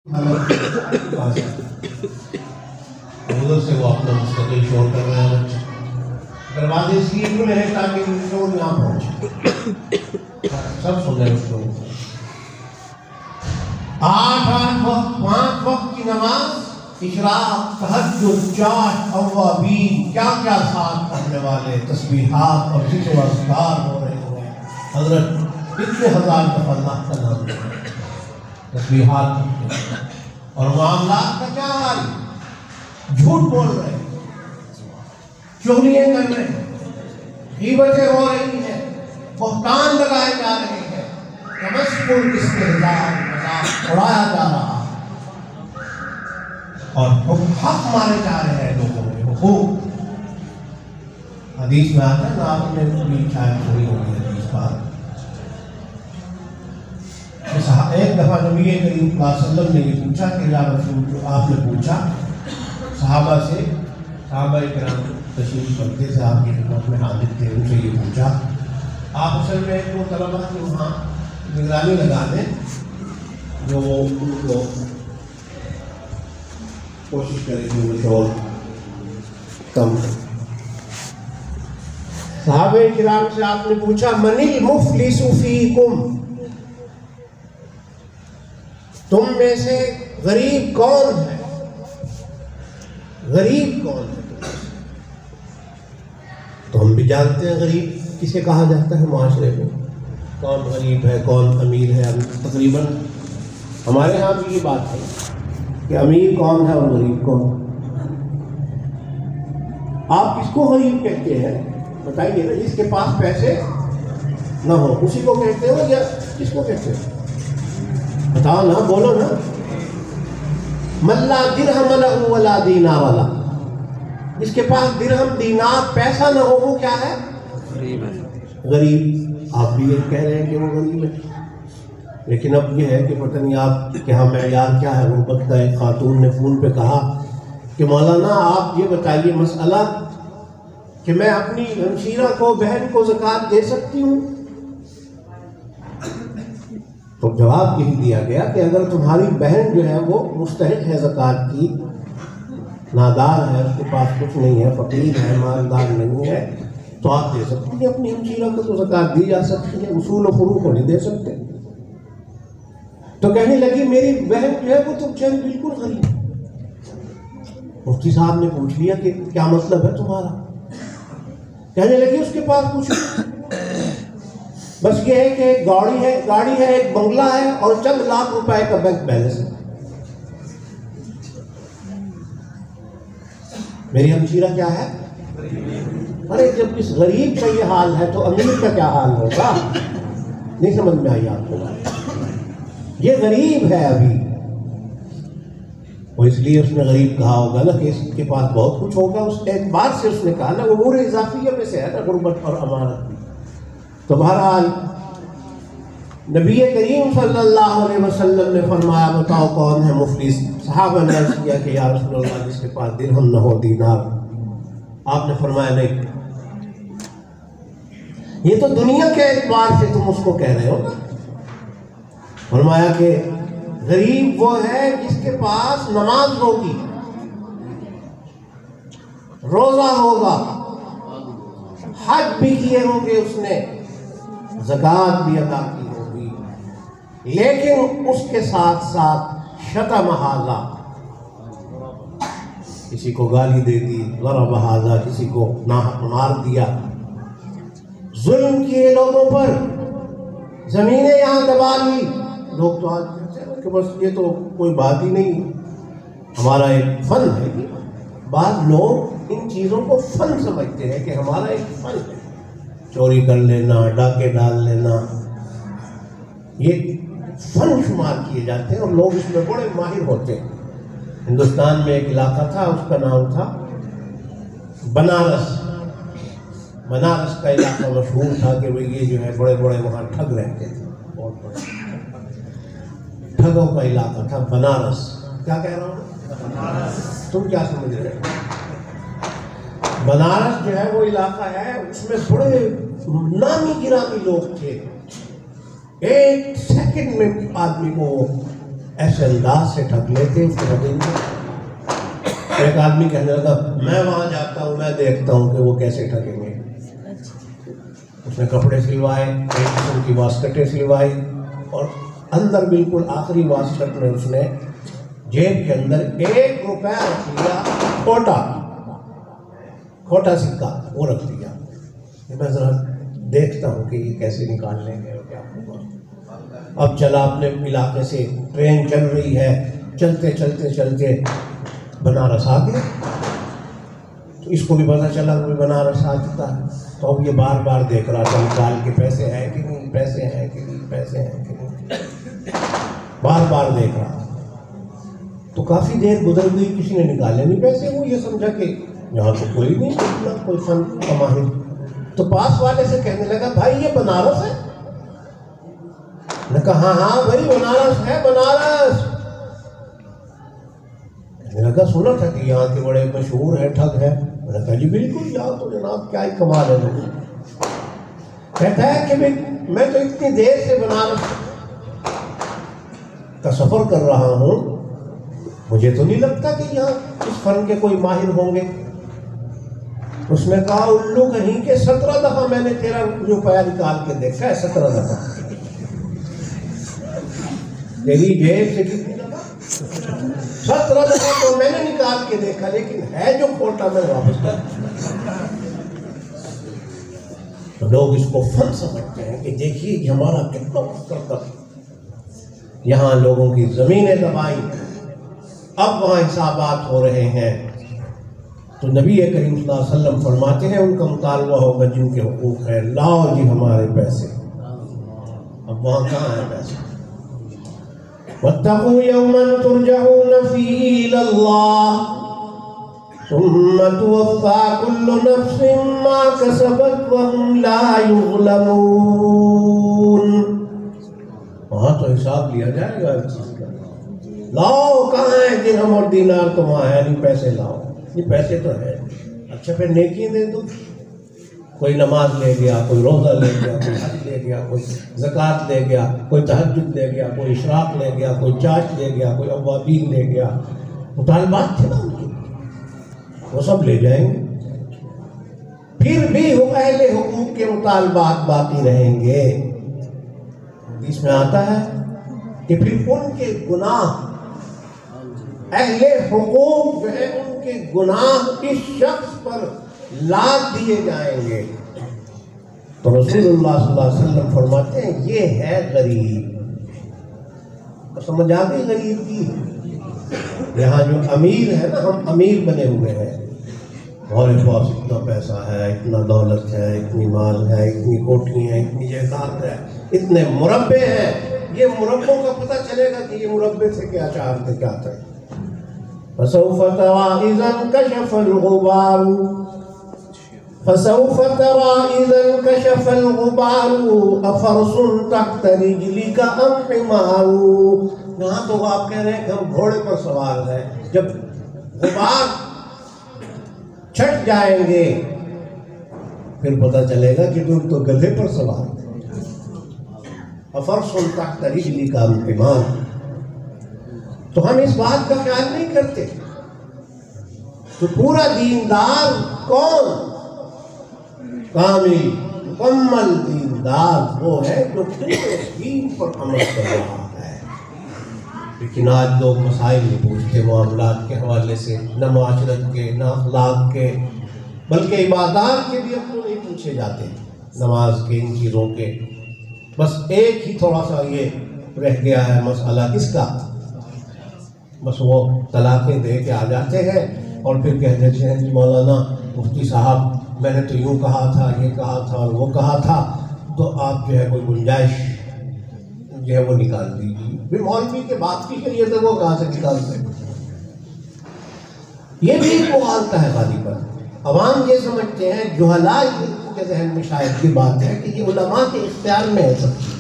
ادھر سے وہ اپنا مستقل شور کر رہے ہیں بچے دروازے اس لیے کھلے ہیں تاکہ شور یہاں پہنچے سب سن رہے ہیں اس کو 8 وقت 5 وقت کی نماز اشراق تہجد چاش اوابین کیا کیا ساتھ پڑھنے والے تسبیحات اور ذکر و اذکار ہو رہے ہیں حضرت کتنے ہزار دفعہ اللہ کا نام لے رہے ہیں تسبیحات اور معاملات کا کیا حال جھوٹ بول رہے ہیں چغلیاں کر رہے ہیں غیبتیں ہو رہی ہیں بہتان لگائے جا رہے ہیں تمسخر استہزاء مذاق اڑایا جا رہا اور حق مارے جا رہے ہیں لوگوں میں حقوق حدیث میں آتا ہے نا آپ نے بھی شاید پوری ہوگی حدیث بات ایک دفعہ نبی کریم صلی اللہ علیہ وسلم نے یہ پوچھا کہ یا رسول جو آپ نے پوچھا صحابہ سے صحابہ کرام تشریف رکھتے تھے آپ کی خدمت میں حاضر تھے ان سے یہ پوچھا آپ اصل میں ایک وہ طلبہ کے وہاں نگرانی لگا دیں جو ان کو کوشش کرے کہ وہ شور کم کرے صحابہ کرام سے آپ نے پوچھا من المفلس فیکم تم میں سے غریب کون ہے غریب کون ہے تو ہم بھی جانتے ہیں غریب کسے کہا جاتا ہے معاشرے میں کون غریب ہے کون امیر ہے تقریباً ہمارے ہاں بھی یہ بات ہے کہ امیر کون ہے اور غریب کون آپ کس کو غریب کہتے ہیں بتائیے نا جس کے پاس پیسے نہ ہو اسی کو کہتے ہو یا کس کو کہتے ہیں بتاؤ نا بولو نا من لا درہم لہ ولا دینار والا جس کے پاس درہم دینار پیسہ نہ ہو وہ کیا ہے غریب آپ بھی یہ کہہ رہے ہیں کہ وہ غریب ہے لیکن اب یہ ہے کہ پتہ نہیں آپ کے ہاں معیار کیا ہے غربت کا ایک خاتون نے فون پہ کہا کہ مولانا آپ یہ بتائیے مسئلہ کہ میں اپنی ہمشیرہ کو بہن کو زکوٰۃ دے سکتی ہوں تو جواب یہی دیا گیا کہ اگر تمہاری بہن جو ہے وہ مستحق ہے زکوٰۃ کی نادار ہے اس کے پاس کچھ نہیں ہے فقیر ہے مالدار نہیں ہے تو آپ دے سکتی ہیں اپنی ہمشیرہ کو تو زکوٰۃ دی جا سکتی ہے اصول و فروع کو نہیں دے سکتے تو کہنے لگی میری بہن جو ہے وہ تو بالکل غریب مفتی صاحب نے پوچھ لیا کہ کیا مطلب ہے تمہارا کہنے لگی اس کے پاس کچھ بس یہ ہے کہ ایک گاڑی ہے ایک بنگلہ ہے اور چند لاکھ روپے کا بینک بیلنس ہے میری ہمشیرہ کیا ہے ارے جب اس غریب کا یہ حال ہے تو امیر کا کیا حال ہوگا نہیں سمجھ میں آئی آپ کو یہ غریب ہے ابھی وہ اس لیے اس نے غریب کہا ہوگا نا کہ اس کے پاس بہت کچھ ہوگا اس اعتبار سے اس نے کہا نا امور اضافیہ میں سے ہے نا غربت اور امانت بھی تو بہرحال نبی کریم صلی اللہ علیہ وسلم نے فرمایا بتاؤ کون ہے مفلس صحابہ نے عرض کیا کہ یا رسول اللہ جس کے پاس درہم نہ ہو دینار آپ نے فرمایا نہیں یہ تو دنیا کے اعتبار سے تم اس کو کہہ رہے ہو فرمایا کہ غریب وہ ہے جس کے پاس نماز ہوگی روزہ ہوگا حج بھی کیے ہوں گے اس نے زکوٰۃ بھی ادا کی ہوگی لیکن اس کے ساتھ ساتھ شتم ھذا کسی کو گالی دے دی ضرب ھذا کسی کو ناحق مار دیا ظلم کیے لوگوں پر زمینیں یہاں دبا لی لوگ تو آج کہتے ہیں کہ بس یہ تو کوئی بات ہی نہیں ہمارا ایک فن ہے بعض لوگ ان چیزوں کو فن سمجھتے ہیں کہ ہمارا ایک فن ہے چوری کر لینا ڈاکے ڈال لینا یہ فن شمار کیے جاتے ہیں اور لوگ اس میں بڑے ماہر ہوتے ہیں ہندوستان میں ایک علاقہ تھا اس کا نام تھا بنارس کا علاقہ مشہور تھا کہ وہ یہ جو ہے بڑے بڑے وہاں ٹھگ رہتے تھے بہت بڑے ٹھگوں کا علاقہ تھا بنارس کیا کہہ رہا ہوں تم کیا سمجھ رہے ہو بنارس جو ہے وہ علاقہ ہے اس میں بڑے نامی گرامی لوگ تھے ایک سیکنڈ میں آدمی کو ایسے انداز سے ٹھگ لیتے اس کو دیں گے. ایک آدمی کہنے لگا میں وہاں جاتا ہوں، میں دیکھتا ہوں کہ وہ کیسے ٹھگیں گے. اس نے کپڑے سلوائے، ایک قسم کی واسکٹیں سلوائی، اور اندر بالکل آخری واسکٹ میں اس نے جیب کے اندر 1 روپیہ رکھ لیا، کھوٹا سکہ وہ رکھ دیا. میں ذرا دیکھتا ہوں کہ یہ کیسے نکال لیں گے اور کیا ہوگا. اب چلا اپنے علاقے سے، ٹرین چل رہی ہے، چلتے چلتے چلتے بنارس آ گیا. تو اس کو بھی پتا چلا وہ بنارس آ چکا ہے. تو اب یہ بار بار دیکھ رہا تھا نکال کے پیسے ہیں کہ نہیں، پیسے ہیں کہ نہیں، پیسے ہیں کہ نہیں، بار بار دیکھ رہا. تو کافی دیر گزر گئی، کسی نے نکالے نہیں پیسے. وہ یہ سمجھا کہ یہاں تو کوئی نہیں، کوئی فن کا ماہر. تو پاس والے سے کہنے لگا بھائی یہ بنارس ہے؟ نے کہا ہاں بھائی بنارس ہے، بنارس. کہنے لگا سنا تھا کہ یہاں کے بڑے مشہور ہیں، ٹھگ ہے. میں نے کہا جی بالکل، یہاں تو جناب کیا ہی کمال ہے لوگ. کہتا ہے کہ میں تو اتنی دیر سے بنارس کا سفر کر رہا ہوں، مجھے تو نہیں لگتا کہ یہاں اس فن کے کوئی ماہر ہوں گے. اس نے کہا الو کہیں کہ 17 دفعہ میں نے تیرا روپیہ نکال کے دیکھا ہے، 17 دفعہ. تیری جیب سے کتنی دفعہ؟ 17 دفعہ تو میں نے نکال کے دیکھا، لیکن ہے جو کھوٹا میں واپس کر. تو لوگ اس کو فن سمجھتے ہیں کہ دیکھیے کہ ہمارا کتنا کرتب. یہاں لوگوں کی زمینیں دبائی، اب وہاں حسابات ہو رہے ہیں. تو نبی کریم صلی اللہ علیہ وسلم فرماتے ہیں ان کا مطالبہ ہوگا جن کے حقوق ہیں، لاؤ جی ہمارے پیسے. اب وہاں کہاں ہیں پیسے؟ وَاتَّقُوا يَوْمًا تُرْجَعُونَ فِيهِ إِلَى اللَّهِ ثُمَّ تُوَفَّى كُلُّ نَفْسٍ مَّا كَسَبَتْ وَهُمْ لَا يُظْلَمُونَ. وہاں تو حساب لیا جائے گا. لاؤ کہاں ہے درہم اور دینار؟ تو وہاں ہے نہیں، پیسے لاؤ. یہ پیسے تو ہے. اچھا پھر نیکی دے دو. کوئی نماز لے گیا، کوئی روزہ لے گیا، کوئی حج لے گیا، کوئی زکوٰۃ لے گیا، کوئی تہجد لے گیا، کوئی اشراق لے گیا، کوئی چاش لے گیا، کوئی اوابین لے گیا. مطالبات تھے نا ان کے، وہ سب لے جائیں گے. پھر بھی اہل حقوق کے مطالبات باقی رہیں گے. اس میں آتا ہے کہ پھر ان کے گناہ، اہل حقوق جو ہے ان کے گناہ اس شخص پر لاد دیے جائیں گے. تو رسول اللہ صلی اللہ علیہ وسلم فرماتے ہیں یہ ہے غریب. سمجھ آ گئی غریب کی؟ یہاں جو امیر ہے نا، ہم امیر بنے ہوئے ہیں، ہمارے پاس اتنا پیسہ ہے، اتنا دولت ہے، اتنی مال ہے، اتنی کوٹھی ہیں، اتنی جائیداد ہے، اتنے مربع ہیں. یہ مربوں کا پتہ چلے گا کہ یہ مربع تھے کیا، چار تھے کیا تھے. فسوف ترى إذا انكشف الغبار فسوف ترى إذا انكشف الغبار أفرس تحت رجلك أم حمار. یہاں تو آپ کہہ رہے ہیں کہ ہم گھوڑے پر سوار ہیں. جب غبار چھٹ جائیں گے پھر پتہ چلے گا کہ تم تو گدھے پر سوار ہیں. أفرس تحت رجلك أم حمار. تو ہم اس بات کا خیال نہیں کرتے. تو پورا دیندار کون؟ کامل مکمل دیندار وہ ہے جو دین پر عمل کر رہا ہے. لیکن آج لوگ مسائل نہیں پوچھتے معاملات کے حوالے سے، نہ معاشرت کے، نہ اخلاق کے، بلکہ عبادات کے بھی اب تو نہیں پوچھے جاتے، نماز کے، ان چیزوں کے. بس ایک ہی تھوڑا سا یہ رہ گیا ہے مسئلہ کس کا؟ بس وہ طلاقیں دے کے آ جاتے ہیں اور پھر کہہ دیتے ہیں کہ مولانا مفتی صاحب میں نے تو یوں کہا تھا، یہ کہا تھا اور وہ کہا تھا، تو آپ جو ہے کوئی گنجائش جو ہے وہ نکال دیجیے. پھر مولوی کے بات کی شریعت ہے، وہ کہاں سے نکالتے ہیں؟ یہ بھی ایک مغالطہ ہے غالباً پر. عوام یہ سمجھتے ہیں، جہلاء کے ذہن میں شاید کی بات ہے کہ یہ علماء کے اختیار میں ہے سب چیز.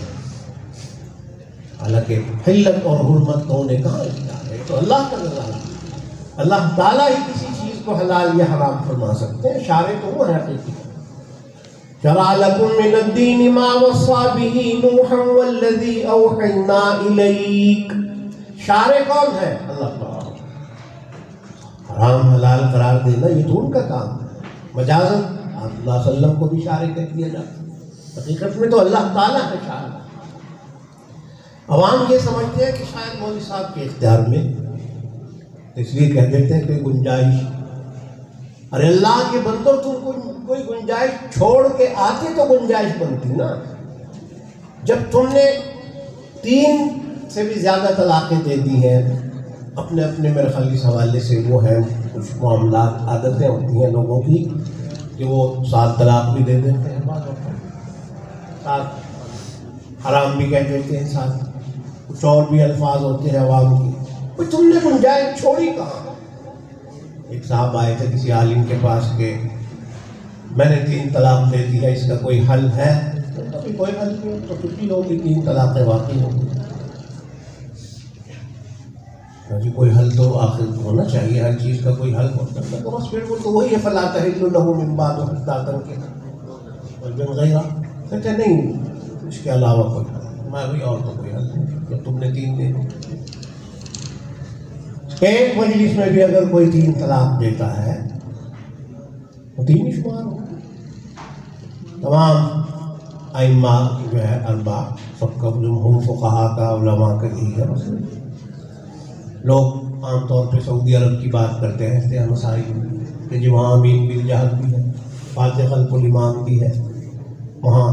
حالانکہ حلت اور حرمت کو انہیں کہاں اختیار ہے؟ تو اللہ کا نظام ہے. اللہ تعالیٰ ہی کسی چیز کو حلال یا حرام فرما سکتے ہیں. شارع تو وہ ہے حقیقی. شرع لکم من الدین ما وصى به نوحا والذی اوحینا الیک شارع کون ہے؟ اللہ تعالیٰ. حرام حلال قرار دینا یہ تو ان کا کام ہے. مجازاً آپ صلی اللہ علیہ وسلم کو بھی شارع کہہ دیا جاتا ہے، حقیقت میں تو اللہ تعالیٰ ہے شارع. عوام یہ سمجھتے ہیں کہ شاید مولوی صاحب کے اختیار میں، اس لیے کہہ دیتے ہیں کوئی گنجائش. ارے اللہ کے بندو، تم کوئی گنجائش چھوڑ کے آتے تو گنجائش بنتی نا. جب تم نے 3 سے بھی زیادہ طلاقیں دے دی ہیں، اپنے اپنے میرے خیال اس حوالے سے وہ ہیں کچھ معاملات، عادتیں ہوتی ہیں لوگوں کی کہ وہ 7 طلاق بھی دے دیتے ہیں، 7 حرام بھی کہہ دیتے ہیں، 7 کچھ اور بھی الفاظ ہوتے ہیں عوام کی. تم نے گنجائش چھوڑی کہاں؟ ایک صاحب آئے تھے کسی عالم کے پاس کہ میں نے 3 طلاق دے دی ہے، اس کا کوئی حل ہے؟ کبھی کوئی حل نہیں، تو کتنی ہوگی 3 طلاقیں واقعی ہوگی. جی کوئی حل تو آخر ہونا چاہیے، ہر چیز کا کوئی حل ہوتا ہے. تو بس پھر وہ تو وہی ہے، فلا تحل له من بعد حتى تنكح زوجا غيره. کہتے نہیں اس کے علاوہ کوئی حل. میں بھی اور تو کوئی حل نہیں، جب تم نے 3 دے دی. ایک مجلس میں بھی اگر کوئی 3 طلاق دیتا ہے تو 3 ہی شمار ہو. تمام ائمہ جو ہے 4 سب کا جمہور فقہا کا، علماء کا یہی ہے مسئلہ. لوگ عام طور پہ سعودی عرب کی بات کرتے ہیں مسائل کہ جی وہاں امین بالجہل بھی ہے، فاتح خلف الامام بھی ہے، وہاں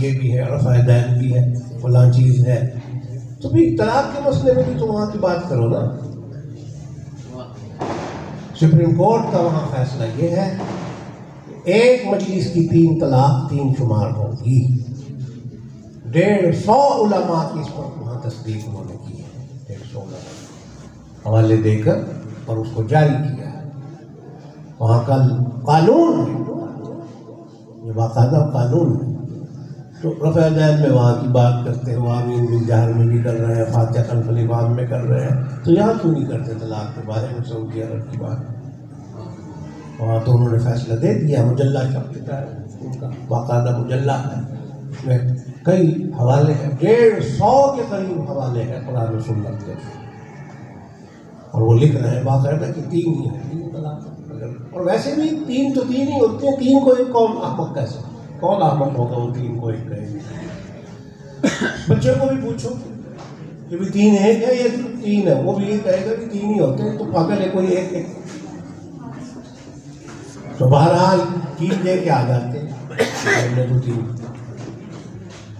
یہ بھی ہے، رفع دین بھی ہے، فلاں چیز ہے. تو بھی طلاق کے مسئلے میں بھی تو وہاں کی بات کرو نا. سپریم کورٹ کا وہاں فیصلہ یہ ہے کہ ایک مجلس کی 3 طلاق 3 شمار ہوگی. 150 علماء کی اس پر وہاں تصدیق ہونے کی ہے. 150 علماء حوالے دے کر اور اس کو جاری کیا ہے. وہاں کا قانون ہے، یہ باقاعدہ قانون ہے. تو رفع دین میں وہاں کی بات کرتے ہیں، وہاں آمین بالجہر میں بھی کر رہے ہیں، فاتحہ خلف الامام میں کر رہے ہیں. تو یہاں کیوں نہیں کرتے طلاق کے بارے میں سعودی عرب کی بات؟ وہاں تو انہوں نے فیصلہ دے دیا. مجلہ چھپ چکا ہے ان کا، باقاعدہ مجلہ ہے، اس میں کئی حوالے ہیں، 150 کے قریب حوالے ہیں قرآن و سنت کے. اور وہ لکھ رہے ہیں باقاعدہ کہ 3 ہی ہیں 3 طلاق. اور ویسے بھی 3 تو 3 ہی ہوتے ہیں. 3 کو ایک کون احمق کیسے؟ کون احمق ہوگا وہ 3 کو ایک کہے گا؟ بچے کو بھی پوچھو کہ بھی 3 ایک ہے یا 3 ہے، وہ بھی یہ کہے گا کہ 3 ہی ہوتے ہیں. تو پاگل ہے کوئی ایک. تو بہرحال 3 دے کے آ جاتے ہیں. تو 3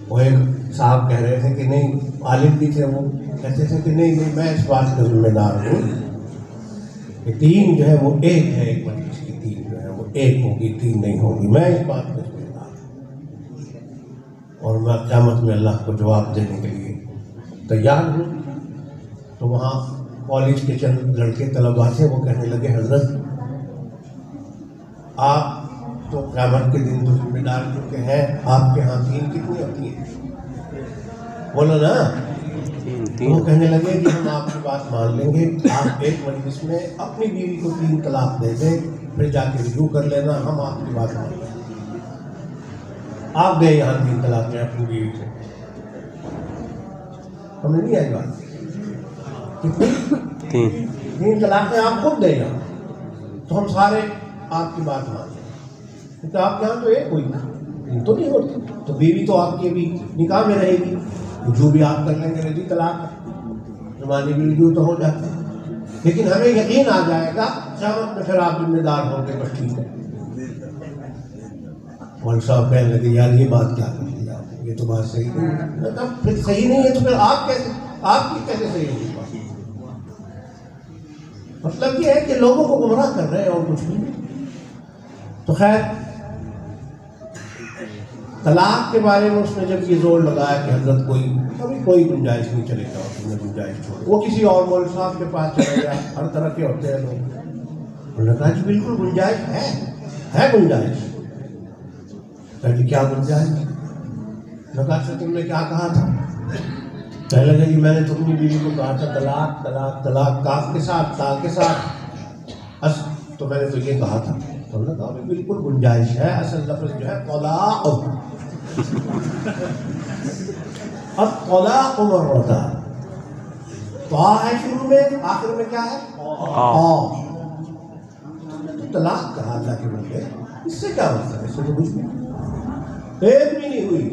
وہ ایک صاحب کہہ رہے تھے کہ نہیں، عالم بھی تھے، وہ کہتے تھے کہ نہیں میں اس بات کا ذمہ دار ہوں کہ 3 جو ہے وہ ایک ہے، ایک مجلس کی 3 جو ہے وہ ایک ہوگی، 3 نہیں ہوگی. میں اس بات کا ذمہ دار ہوں اور میں قیامت میں اللہ کو جواب دینے کے لیے تیار ہوں. تو وہاں کالج کے چند لڑکے طلباء تھے، وہ کہنے لگے حضرت آپ تو قیامت کے دن تو ذمہ دار چکے ہیں، آپ کے ہاں 3 کتنی ہوتی ہیں؟ بولو نا. وہ کہنے لگے کہ ہم آپ کی بات مان لیں گے، آپ ایک مجلس میں اپنی بیوی کو 3 طلاق دے دیں، پھر جا کے رجوع کر لینا، ہم آپ کی بات مان لیں گے. آپ گئے یہاں 3 طلاق میں اپنی بیوی سے، ہمیں نہیں آئی بات کتنی 3 طلاقیں آپ خود دے یہاں، تو ہم سارے آپ کی بات مان لیں. کیونکہ آپ یہاں تو ایک ہوئی نا، 3 تو نہیں ہوتی. تو بیوی تو آپ کی بھی نکاح میں رہے گی، جو بھی آپ کر لیں گے رضی طلاق زمانے کی رجوع تو ہو جاتا ہے. لیکن ہمیں یقین آ جائے گا قیامت میں پھر آپ ذمہ دار ہوں گے. بس ٹھیک ہے. مولوی صاحب کہنے لگے یار یہ بات کیا کر دی آپ، یہ تو بات صحیح نہیں ہے. پھر صحیح نہیں ہے تو پھر آپ کی کیسے صحیح ہوگی بات؟ مطلب یہ ہے کہ لوگوں کو گمراہ کر رہے ہیں اور کچھ نہیں. تو خیر طلاق کے بارے میں اس نے جب یہ زور لگایا کہ حضرت کوئی گنجائش نہیں چلے گا، تم نے گنجائش چھوڑ، وہ کسی اور مولوی صاحب کے پاس چلا گیا. ہر طرح کے ہوتے ہیں لوگ. انہوں نے کہا جی بالکل گنجائش ہے گنجائش. کہا جی کیا گنجائش؟ میں کہا اچھا تم نے کیا کہا تھا؟ کہنے لگے جی میں نے تمہیں بیوی کو کہا تھا طلاق طلاق طلاق، کاف کے ساتھ تا کے ساتھ. تو میں نے تو یہ کہا تھا. تو انہوں نے کہا بالکل گنجائش ہے، اصل لفظ جو ہے طلاق. اب طلاق مرتان، طا ہے شروع میں، آخر میں کیا ہے؟ طلاق کہا اللہ کے بندے، اس سے کیا مطلب ہے؟ اس سے تو کچھ نہیں، ایک بھی نہیں ہوئی۔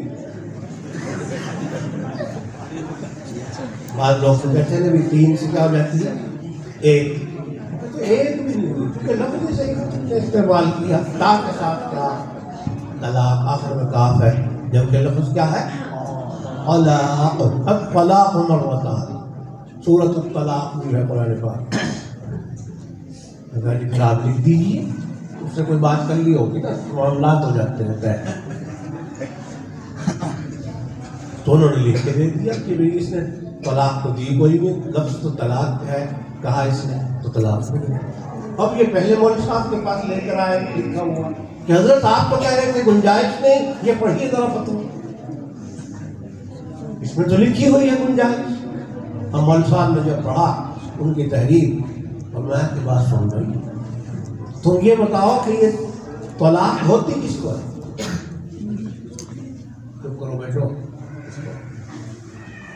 بعض لوگ تو کہتے ہیں بھی 3 سے کیا ہو جاتی ہے؟ ایک بھی نہیں ہوئی، کیونکہ لفظ صحیح نے استعمال کیا، تا کے ساتھ کیا طلاق، آخر میں کاف ہے، جبکہ لفظ کیا ہے؟ طلاق۔ اب طلاق مرتان، سورۃ الطلاق بھی ہے قرآن پاک۔ پھر آپ لکھ دیجیے، اس سے کوئی بات کر لی ہوگی نا، معاملات ہو جاتے ہیں۔ تو انہوں نے لکھ کے دے دیا کہ بھئی اس نے طلاق تو دی کوئی نہیں، لفظ تو طلاق ہے کہا اس نے، تو طلاق نہیں۔ اب یہ پہلے مولوی صاحب کے پاس لے کر آئے لکھا ہوا کہ حضرت آپ تو کہہ رہے تھے گنجائش نہیں، یہ پڑھیے ذرا فتویٰ، اس میں تو لکھی ہوئی ہے گنجائش۔ اور مولوی صاحب نے جب پڑھا ان کی تحریر، اور میں آپ کی بات سن رہی، تم یہ بتاؤ کہ یہ طلاق ہوتی کس کو ہے؟ چپ کرو بیٹھو،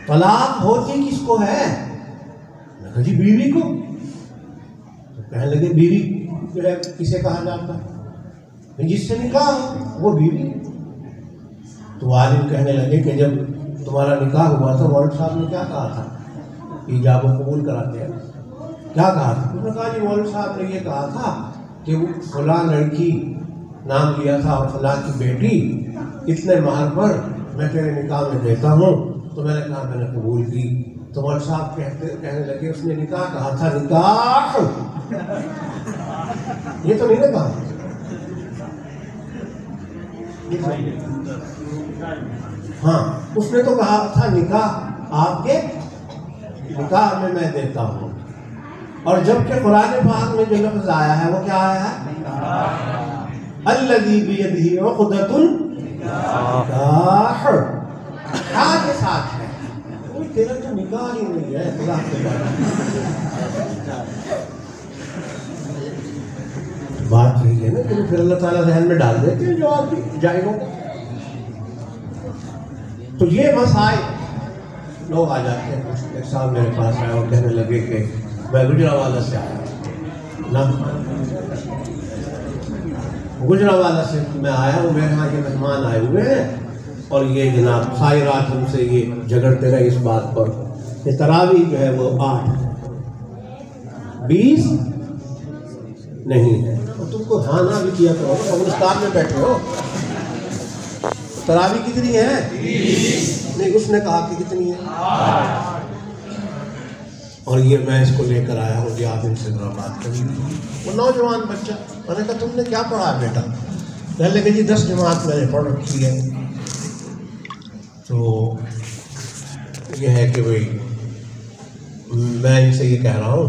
طلاق ہوتی کس کو ہے؟ میں کہا جی بیوی کو۔ تو کہنے لگے بیوی جو ہے کسے کہا جاتا ہے؟ جس سے نکاح وہ بیوی۔ تو عالم کہنے لگے کہ جب تمہارا نکاح ہوا تو مولوی صاحب نے کیا کہا تھا؟ ایجاب و قبول کراتے ہیں، کیا کہا تھا؟ انہوں نے کہا جی مولوی صاحب نے یہ کہا تھا کہ وہ فلاں لڑکی نام لیا تھا اور فلاں کی بیٹی اتنے مہر پر میں تیرے نکاح میں دیتا ہوں، تو میں نے کہا میں نے قبول کی۔ تو مولوی صاحب کہنے لگے اس نے نکاح کہا تھا، نکاح یہ تو نہیں کہا، ہاں اس نے تو کہا تھا نکاح آپ کے نکاح میں دیتا ہوں۔ اور جبکہ قرآن پاک میں جو لفظ آیا ہے وہ کیا آیا ہے؟ الذی بیدہ عقدۃ النکاح، کیا کے ساتھ ہے؟ تیرا تو نکاح ہی نہیں ہے خدا کے بات یہی ہے نا کہ پھر اللہ تعالیٰ ذہن میں ڈال دیتے ہیں جو آپ جائے ہوگا۔ تو یہ مسائل لوگ آ جاتے ہیں، ایک صاحب میرے پاس آئے اور کہنے لگے کہ میں گجرانوالہ سے آیا نا، گجرانوالہ سے میں آیا ہوں، میرے یہاں یہ مہمان آئے ہوئے ہیں اور یہ جناب ساری رات ہم سے یہ جھگڑتے رہے اس بات پر کہ تراویح جو ہے وہ 8 20 نہیں ہے، اور تم کو ہاں نہ بھی کیا کرو، افغانستان میں بیٹھے ہو، تراویح کتنی ہے؟ 20 نہیں، اس نے کہا کہ کتنی ہے؟ اور یہ میں اس کو لے کر آیا ہوں کہ آپ ان سے ذرا بات کریں۔ وہ نوجوان بچہ، میں نے کہا تم نے کیا پڑھا بیٹا؟ کہنے لگے جی 10 جماعت میں نے پڑھ رکھی ہے۔ تو یہ ہے کہ بھئی میں ان سے یہ کہہ رہا ہوں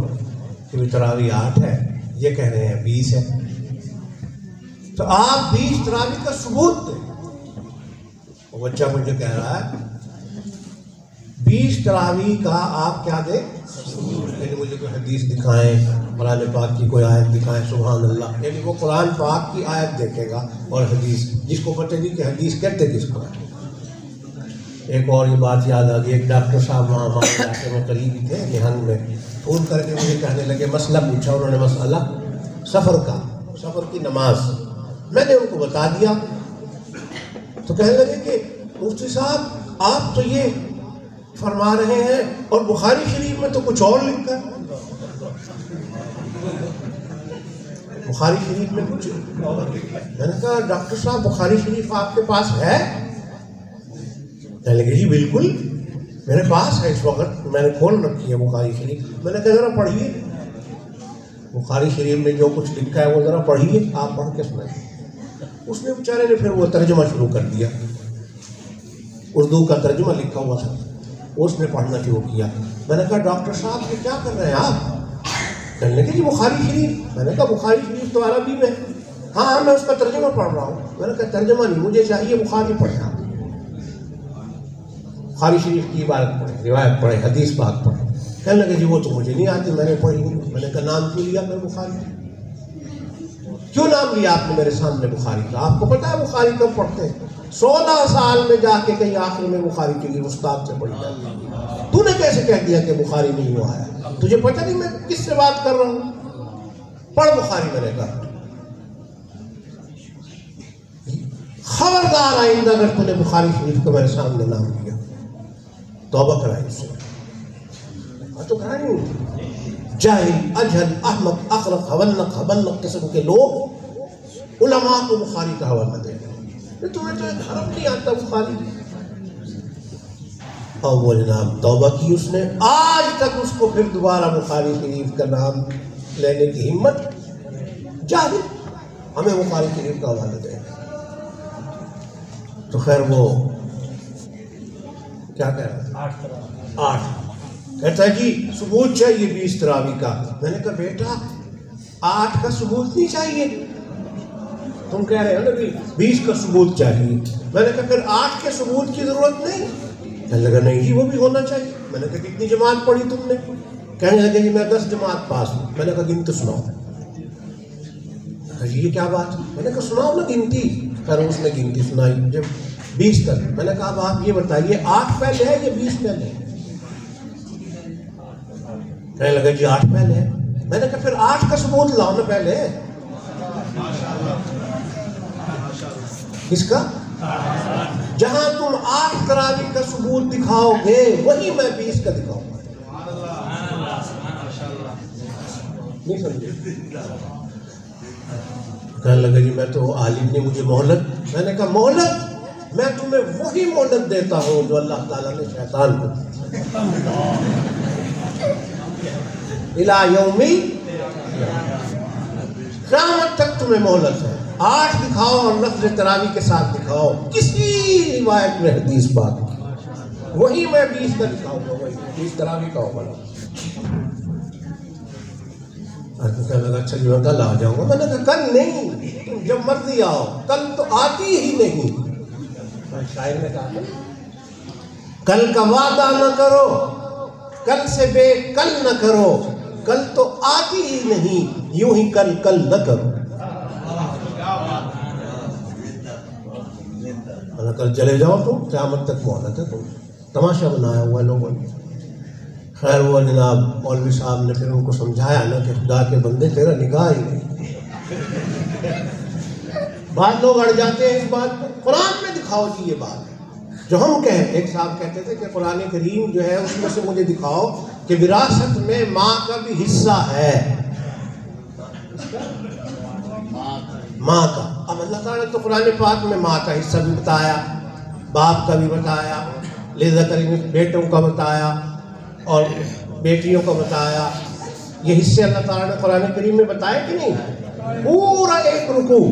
کہ تراویح 8 ہے، یہ کہہ رہے ہیں 20 ہے، تو آپ 20 تراویح کا ثبوت دیں۔ وہ بچہ مجھے کہہ رہا ہے 20 تراویح کا آپ کیا دیں؟ یعنی مجھے کوئی حدیث دکھائیں، قرآن پاک کی کوئی آیت دکھائیں، سبحان اللہ، یعنی وہ قرآن پاک کی آیت دیکھے گا اور حدیث، جس کو پتہ نہیں کہ حدیث کہتے کس کو ہے۔ ایک اور یہ بات یاد آ گئی، ایک ڈاکٹر صاحب وہاں ہمارے علاقے میں قریبی تھے نہنگ میں، فون کر کے مجھے کہنے لگے، مسئلہ پوچھا انہوں نے، مسئلہ سفر کا، سفر کی نماز، میں نے ان کو بتا دیا۔ تو کہنے لگے کہ مفتی صاحب آپ تو یہ فرما رہے ہیں اور بخاری شریف میں تو کچھ اور لکھا ہے، بخاری شریف میں کچھ، میں نے کہا ڈاکٹر صاحب بخاری شریف آپ کے پاس ہے؟ کہنے لگے جی بالکل میرے پاس ہے، اس وقت میں نے کھول رکھی ہے بخاری شریف۔ میں نے کہا ذرا پڑھیے بخاری شریف میں جو کچھ لکھا ہے وہ ذرا پڑھیے، آپ پڑھ کے سنائیں۔ اس نے بیچارے نے پھر وہ ترجمہ شروع کر دیا، اردو کا ترجمہ لکھا ہوا تھا، اس نے پڑھنا شروع کیا۔ میں نے کہا ڈاکٹر صاحب یہ کیا کر رہے ہیں آپ؟ کہنے لگے جی بخاری شریف۔ میں نے کہا بخاری شریف تو عربی میں، ہاں میں اس کا ترجمہ پڑھ رہا ہوں۔ میں نے کہا ترجمہ نہیں، مجھے چاہیے بخاری پڑھیں، بخاری شریف کی عبارت پڑھیں، روایت پڑھیں، حدیث پاک پڑھیں۔ کہنے لگے جی وہ تو مجھے نہیں آتی، میں نے پڑھی نہیں۔ میں نے کہا نام کیوں لیا میں بخاری؟ کیوں نام لیا آپ نے میرے سامنے بخاری کا؟ آپ کو پتا ہے بخاری کب پڑھتے ہیں؟ 16 سال میں جا کے کہیں آخر میں بخاری کے لیے استاد سے پڑھی جاتی ہے۔ تو نے کیسے کہہ دیا کہ بخاری نہیں ہوا ہے؟ تجھے پتہ نہیں میں کس سے بات کر رہا ہوں؟ پڑھ بخاری، میں نے کہا خبردار آئندہ اگر تو نے بخاری شریف کو میرے سامنے نام لیا توبہ کرائی اس سے. تو کرائی جاہل اجہل احمق اخرق حبلق قسم کے لوگ علماء کو بخاری کا حوالہ دے رہے. تمہیں تو ایک حرف نہیں آتا بخاری. اور وہ جناب توبہ کی اس نے، آج تک اس کو پھر دوبارہ بخاری شریف کا نام لینے کی ہمت. جاہل ہمیں بخاری شریف کا حوالہ دے. تو خیر وہ کیا کہہ رہا تھا؟ 8 کہتا ہے جی ثبوت چاہیے 20 تراویح کا. میں نے کہا بیٹا 8 کا ثبوت نہیں چاہیے، تم کہہ رہے ہو نا 20 کا ثبوت چاہیے. میں نے کہا پھر 8 کے ثبوت کی ضرورت نہیں. کہنے لگا نہیں جی وہ بھی ہونا چاہیے. میں نے کہا کتنی جماعت پڑھی تم نے؟ کہنے لگے جی میں 10 جماعت پاس ہوں. میں نے کہا گنتی سناؤ. جی یہ کیا بات ہے؟ میں نے کہا سناؤ نا گنتی. خیر اس نے گنتی سنائی جب 20 تک. میں نے کہا اب آپ یہ بتائیے 8 پہلے ہے یا 20 پہلے ہے؟ کہنے لگا جی 8 پہلے ہے. میں نے کہا پھر 8 کا ثبوت لاؤ نا پہلے. کس کا؟ جہاں تم 8 تراویح کا ثبوت دکھاؤ گے وہی میں 20 کا دکھاؤں گا. نہیں سمجھے؟ کہنے لگا جی میں تو عالم نے مجھے مہلت. میں نے کہا مہلت؟ میں تمہیں وہی مہلت دیتا ہوں جو اللہ تعالیٰ نے شیطان کو الی یومی قیامت تک تمہیں مہلت ہے. 8 دکھاؤ اور لفظ تراویح کے ساتھ دکھاؤ. کسی روایت میں حدیث بات کی وہی میں 20 کا دکھاؤں گا. وہی 20 تراویح کا ہوگا. کہنے لگا اچھا جی میں کل آ جاؤں گا. میں نے کہا کل نہیں، تم جب مرضی آؤ، کل تو آتی ہی نہیں. شاعر نے کہا کل کا وعدہ نہ کرو، کل سے بے کل نہ کرو، کل تو آتی ہی نہیں، یوں ہی کل کل نہ کرو. کل چلے جاؤ تم، قیامت تک مہلت ہے. تم تماشا بنایا ہوا لوگوں نے. خیر وہ جناب مولوی صاحب نے پھر ان کو سمجھایا نا کہ خدا کے بندے تیرا نگاہ ہی نہیں. بعض لوگ اڑ جاتے ہیں اس بات پر. قرآن میں دکھاؤ جی یہ بات جو ہم کہیں. ایک صاحب کہتے تھے کہ قرآن کریم جو ہے اس میں سے مجھے دکھاؤ کہ وراثت میں ماں کا بھی حصہ ہے. ماں کا. اب اللہ تعالیٰ نے تو قرآن پاک میں ماں کا حصہ بھی بتایا، باپ کا بھی بتایا، لذکر بیٹوں کا بتایا اور بیٹیوں کا بتایا. یہ حصے اللہ تعالیٰ نے قرآن کریم میں بتایا کہ نہیں؟ پورا ایک رکوع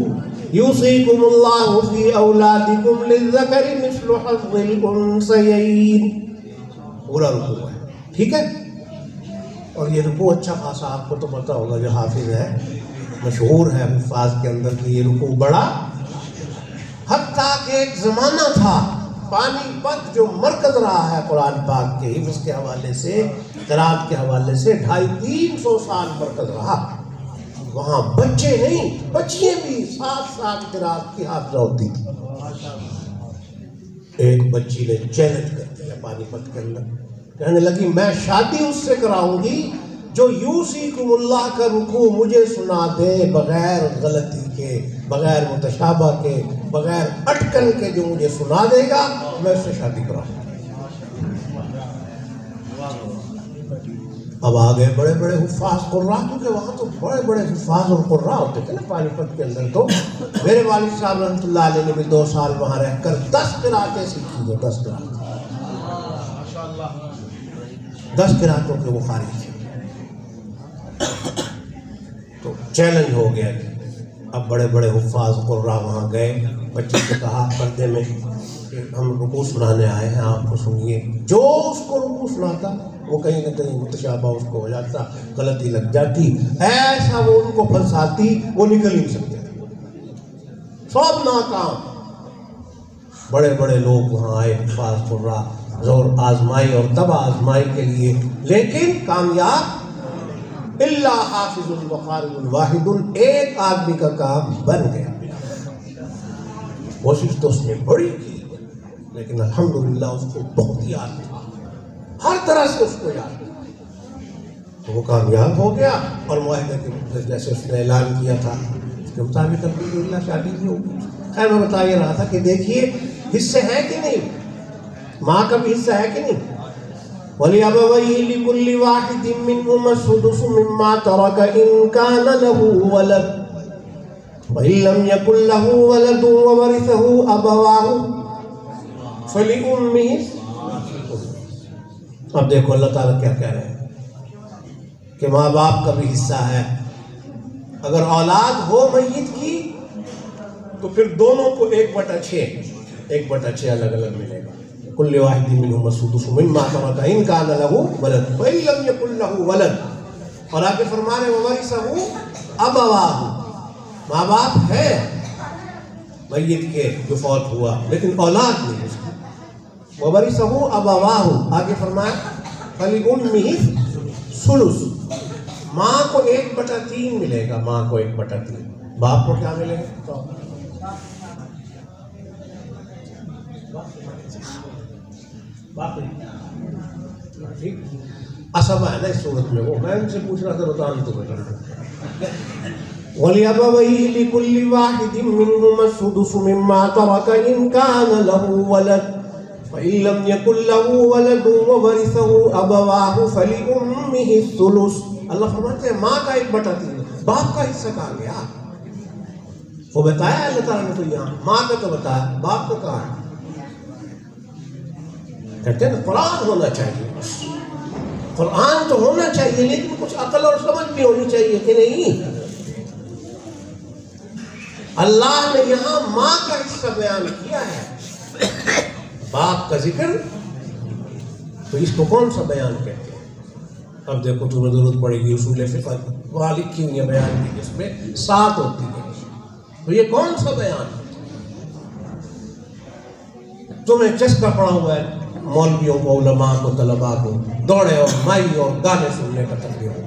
یوصیکم اللہ فی اولادکم للذکر مثل حظ الانثیین، پورا رکوع ہے. ٹھیک ہے. اور یہ رکوع اچھا خاصا آپ کو تو پتہ ہوگا جو حافظ ہے، مشہور ہے حفاظ کے اندر کہ یہ رکوع بڑا. حتیٰ کہ ایک زمانہ تھا پانی پت جو مرکز رہا ہے قرآن پاک کے حفظ کے حوالے سے، قرات کے حوالے سے 250-300 سال مرکز رہا. وہاں بچے نہیں بچیاں بھی 7 قرات کی حافظہ ہوتی تھی. ایک بچی نے چیلنج کر دیا پانی پت کے اندر. کہنے لگی میں شادی اس سے کراؤں گی جو یوصیکم اللہ کا رکوع مجھے سنا دے بغیر غلطی کے، بغیر متشابہ کے، بغیر اٹکن کے. جو مجھے سنا دے گا میں اس سے شادی کراؤں. اب آگئے بڑے بڑے حفاظ قراء، کیونکہ وہاں تو بڑے بڑے حفاظ اور قراء ہوتے تھے نا پانی پت کے اندر. تو میرے والد صاحب رحمۃ اللہ علیہ نے بھی 2 سال وہاں رہ کر 10 قراتیں سیکھی. 10 قراتیں، 10 قراتوں کے وہ خارج تھے. تو چیلنج ہو گیا. اب بڑے بڑے حفاظ قراء وہاں گئے. بچے سے کہا پردے میں کہ ہم رکوع سنانے آئے ہیں، آپ کو سنیے. جو اس کو رکوع سناتا وہ کہیں نہ کہیں متشابہ اس کو ہو جاتا، غلطی لگ جاتی، ایسا وہ ان کو پھنساتی وہ نکل ہی نہیں سکتے. سب ناکام. بڑے بڑے لوگ وہاں آئے حفاظ قراء، زور آزمائی اور تب آزمائی کے لیے، لیکن کامیاب. الا حافظ وقارئ واحد، ایک آدمی کا کام بن گیا. کوشش تو اس نے بڑی کی لیکن الحمدللہ اس کو بہت یاد تھا. ہر طرح سے اس کو یاد. تو وہ کامیاب ہو گیا اور معاہدے کے جیسے اس نے اعلان کیا تھا اس کے مطابق الحمدللہ شادی بھی ہوگی. خیر میں بتا یہ رہا تھا کہ دیکھیے حصے ہے کہ نہیں, ماں کا بھی حصہ ہے کہ نہیں. وَلِأَبَوَيْهِ لِكُلِّ وَاحِدٍ مِّنْهُمَا السُّدُسُ مِمَّا تَرَكَ إِن كَانَ لَهُ وَلَدٌ وَإِن لَّمْ يَكُن لَّهُ وَلَدٌ وَوَرِثَهُ أَبَوَاهُ فَلِأُمِّهِ. اب دیکھو اللہ تعالیٰ کیا کہہ رہے ہیں کہ ماں باپ کا بھی حصہ ہے. اگر اولاد ہو میت کی تو پھر دونوں کو 1/6 الگ الگ ملے گا. کل واحد منہم السدس مما ترک ان کان له ولد فإن لم يكن له ولد. اور آگے فرما رہے وورثه ابواہ, ماں باپ ہے میت کے جو فوت ہوا لیکن اولاد نہیں اس کی. وورثه ابواہ, آگے فرمایا فلأمه الثلث, ماں کو 1/3 ملے گا, ماں کو 1/3. باپ کو کیا ملے گا؟ اسبا ہے نا اس صورت میں. وہ میں ان سے پوچھ رہا تھا بتاؤں تو بیٹا. وَلِأَبَوَيْهِ لِكُلِّ وَاحِدٍ مِّنْهُمَا السُّدُسُ مِمَّا تَرَكَ إِن كَانَ لَهُ وَلَدٌ وَإِن لَّمْ يَكُن لَّهُ وَلَدٌ وَوَرِثَهُ أَبَوَاهُ فَلِأُمِّهِ الثُّلُثُ. اللہ فرماتے ہیں ماں کا 1/3, باپ کا حصہ کہاں گیا؟ وہ بتایا اللہ تعالیٰ نے تو یہاں, ماں کا تو بتایا, باپ کا کہاں ہے؟ کہتے ہیں نا قرآن ہونا چاہیے, قرآن تو ہونا چاہیے لیکن کچھ عقل اور سمجھ بھی ہونی چاہیے کہ نہیں. اللہ نے یہاں ماں کا حصہ بیان کیا ہے, باپ کا ذکر, تو اس کو کون سا بیان کہتے ہیں؟ اب دیکھو تمہیں ضرورت پڑے گی اصول فقہ وہاں لکھی ہوئی ہے بیان کی جس میں 7 ہوتی ہے, تو یہ کون سا بیان ہے؟ تمہیں چسکا پڑا ہوا ہے مولویوں کو, علماء کو, طلباء کو, دوڑے اور مائی اور گانے سننے کا تقریبا.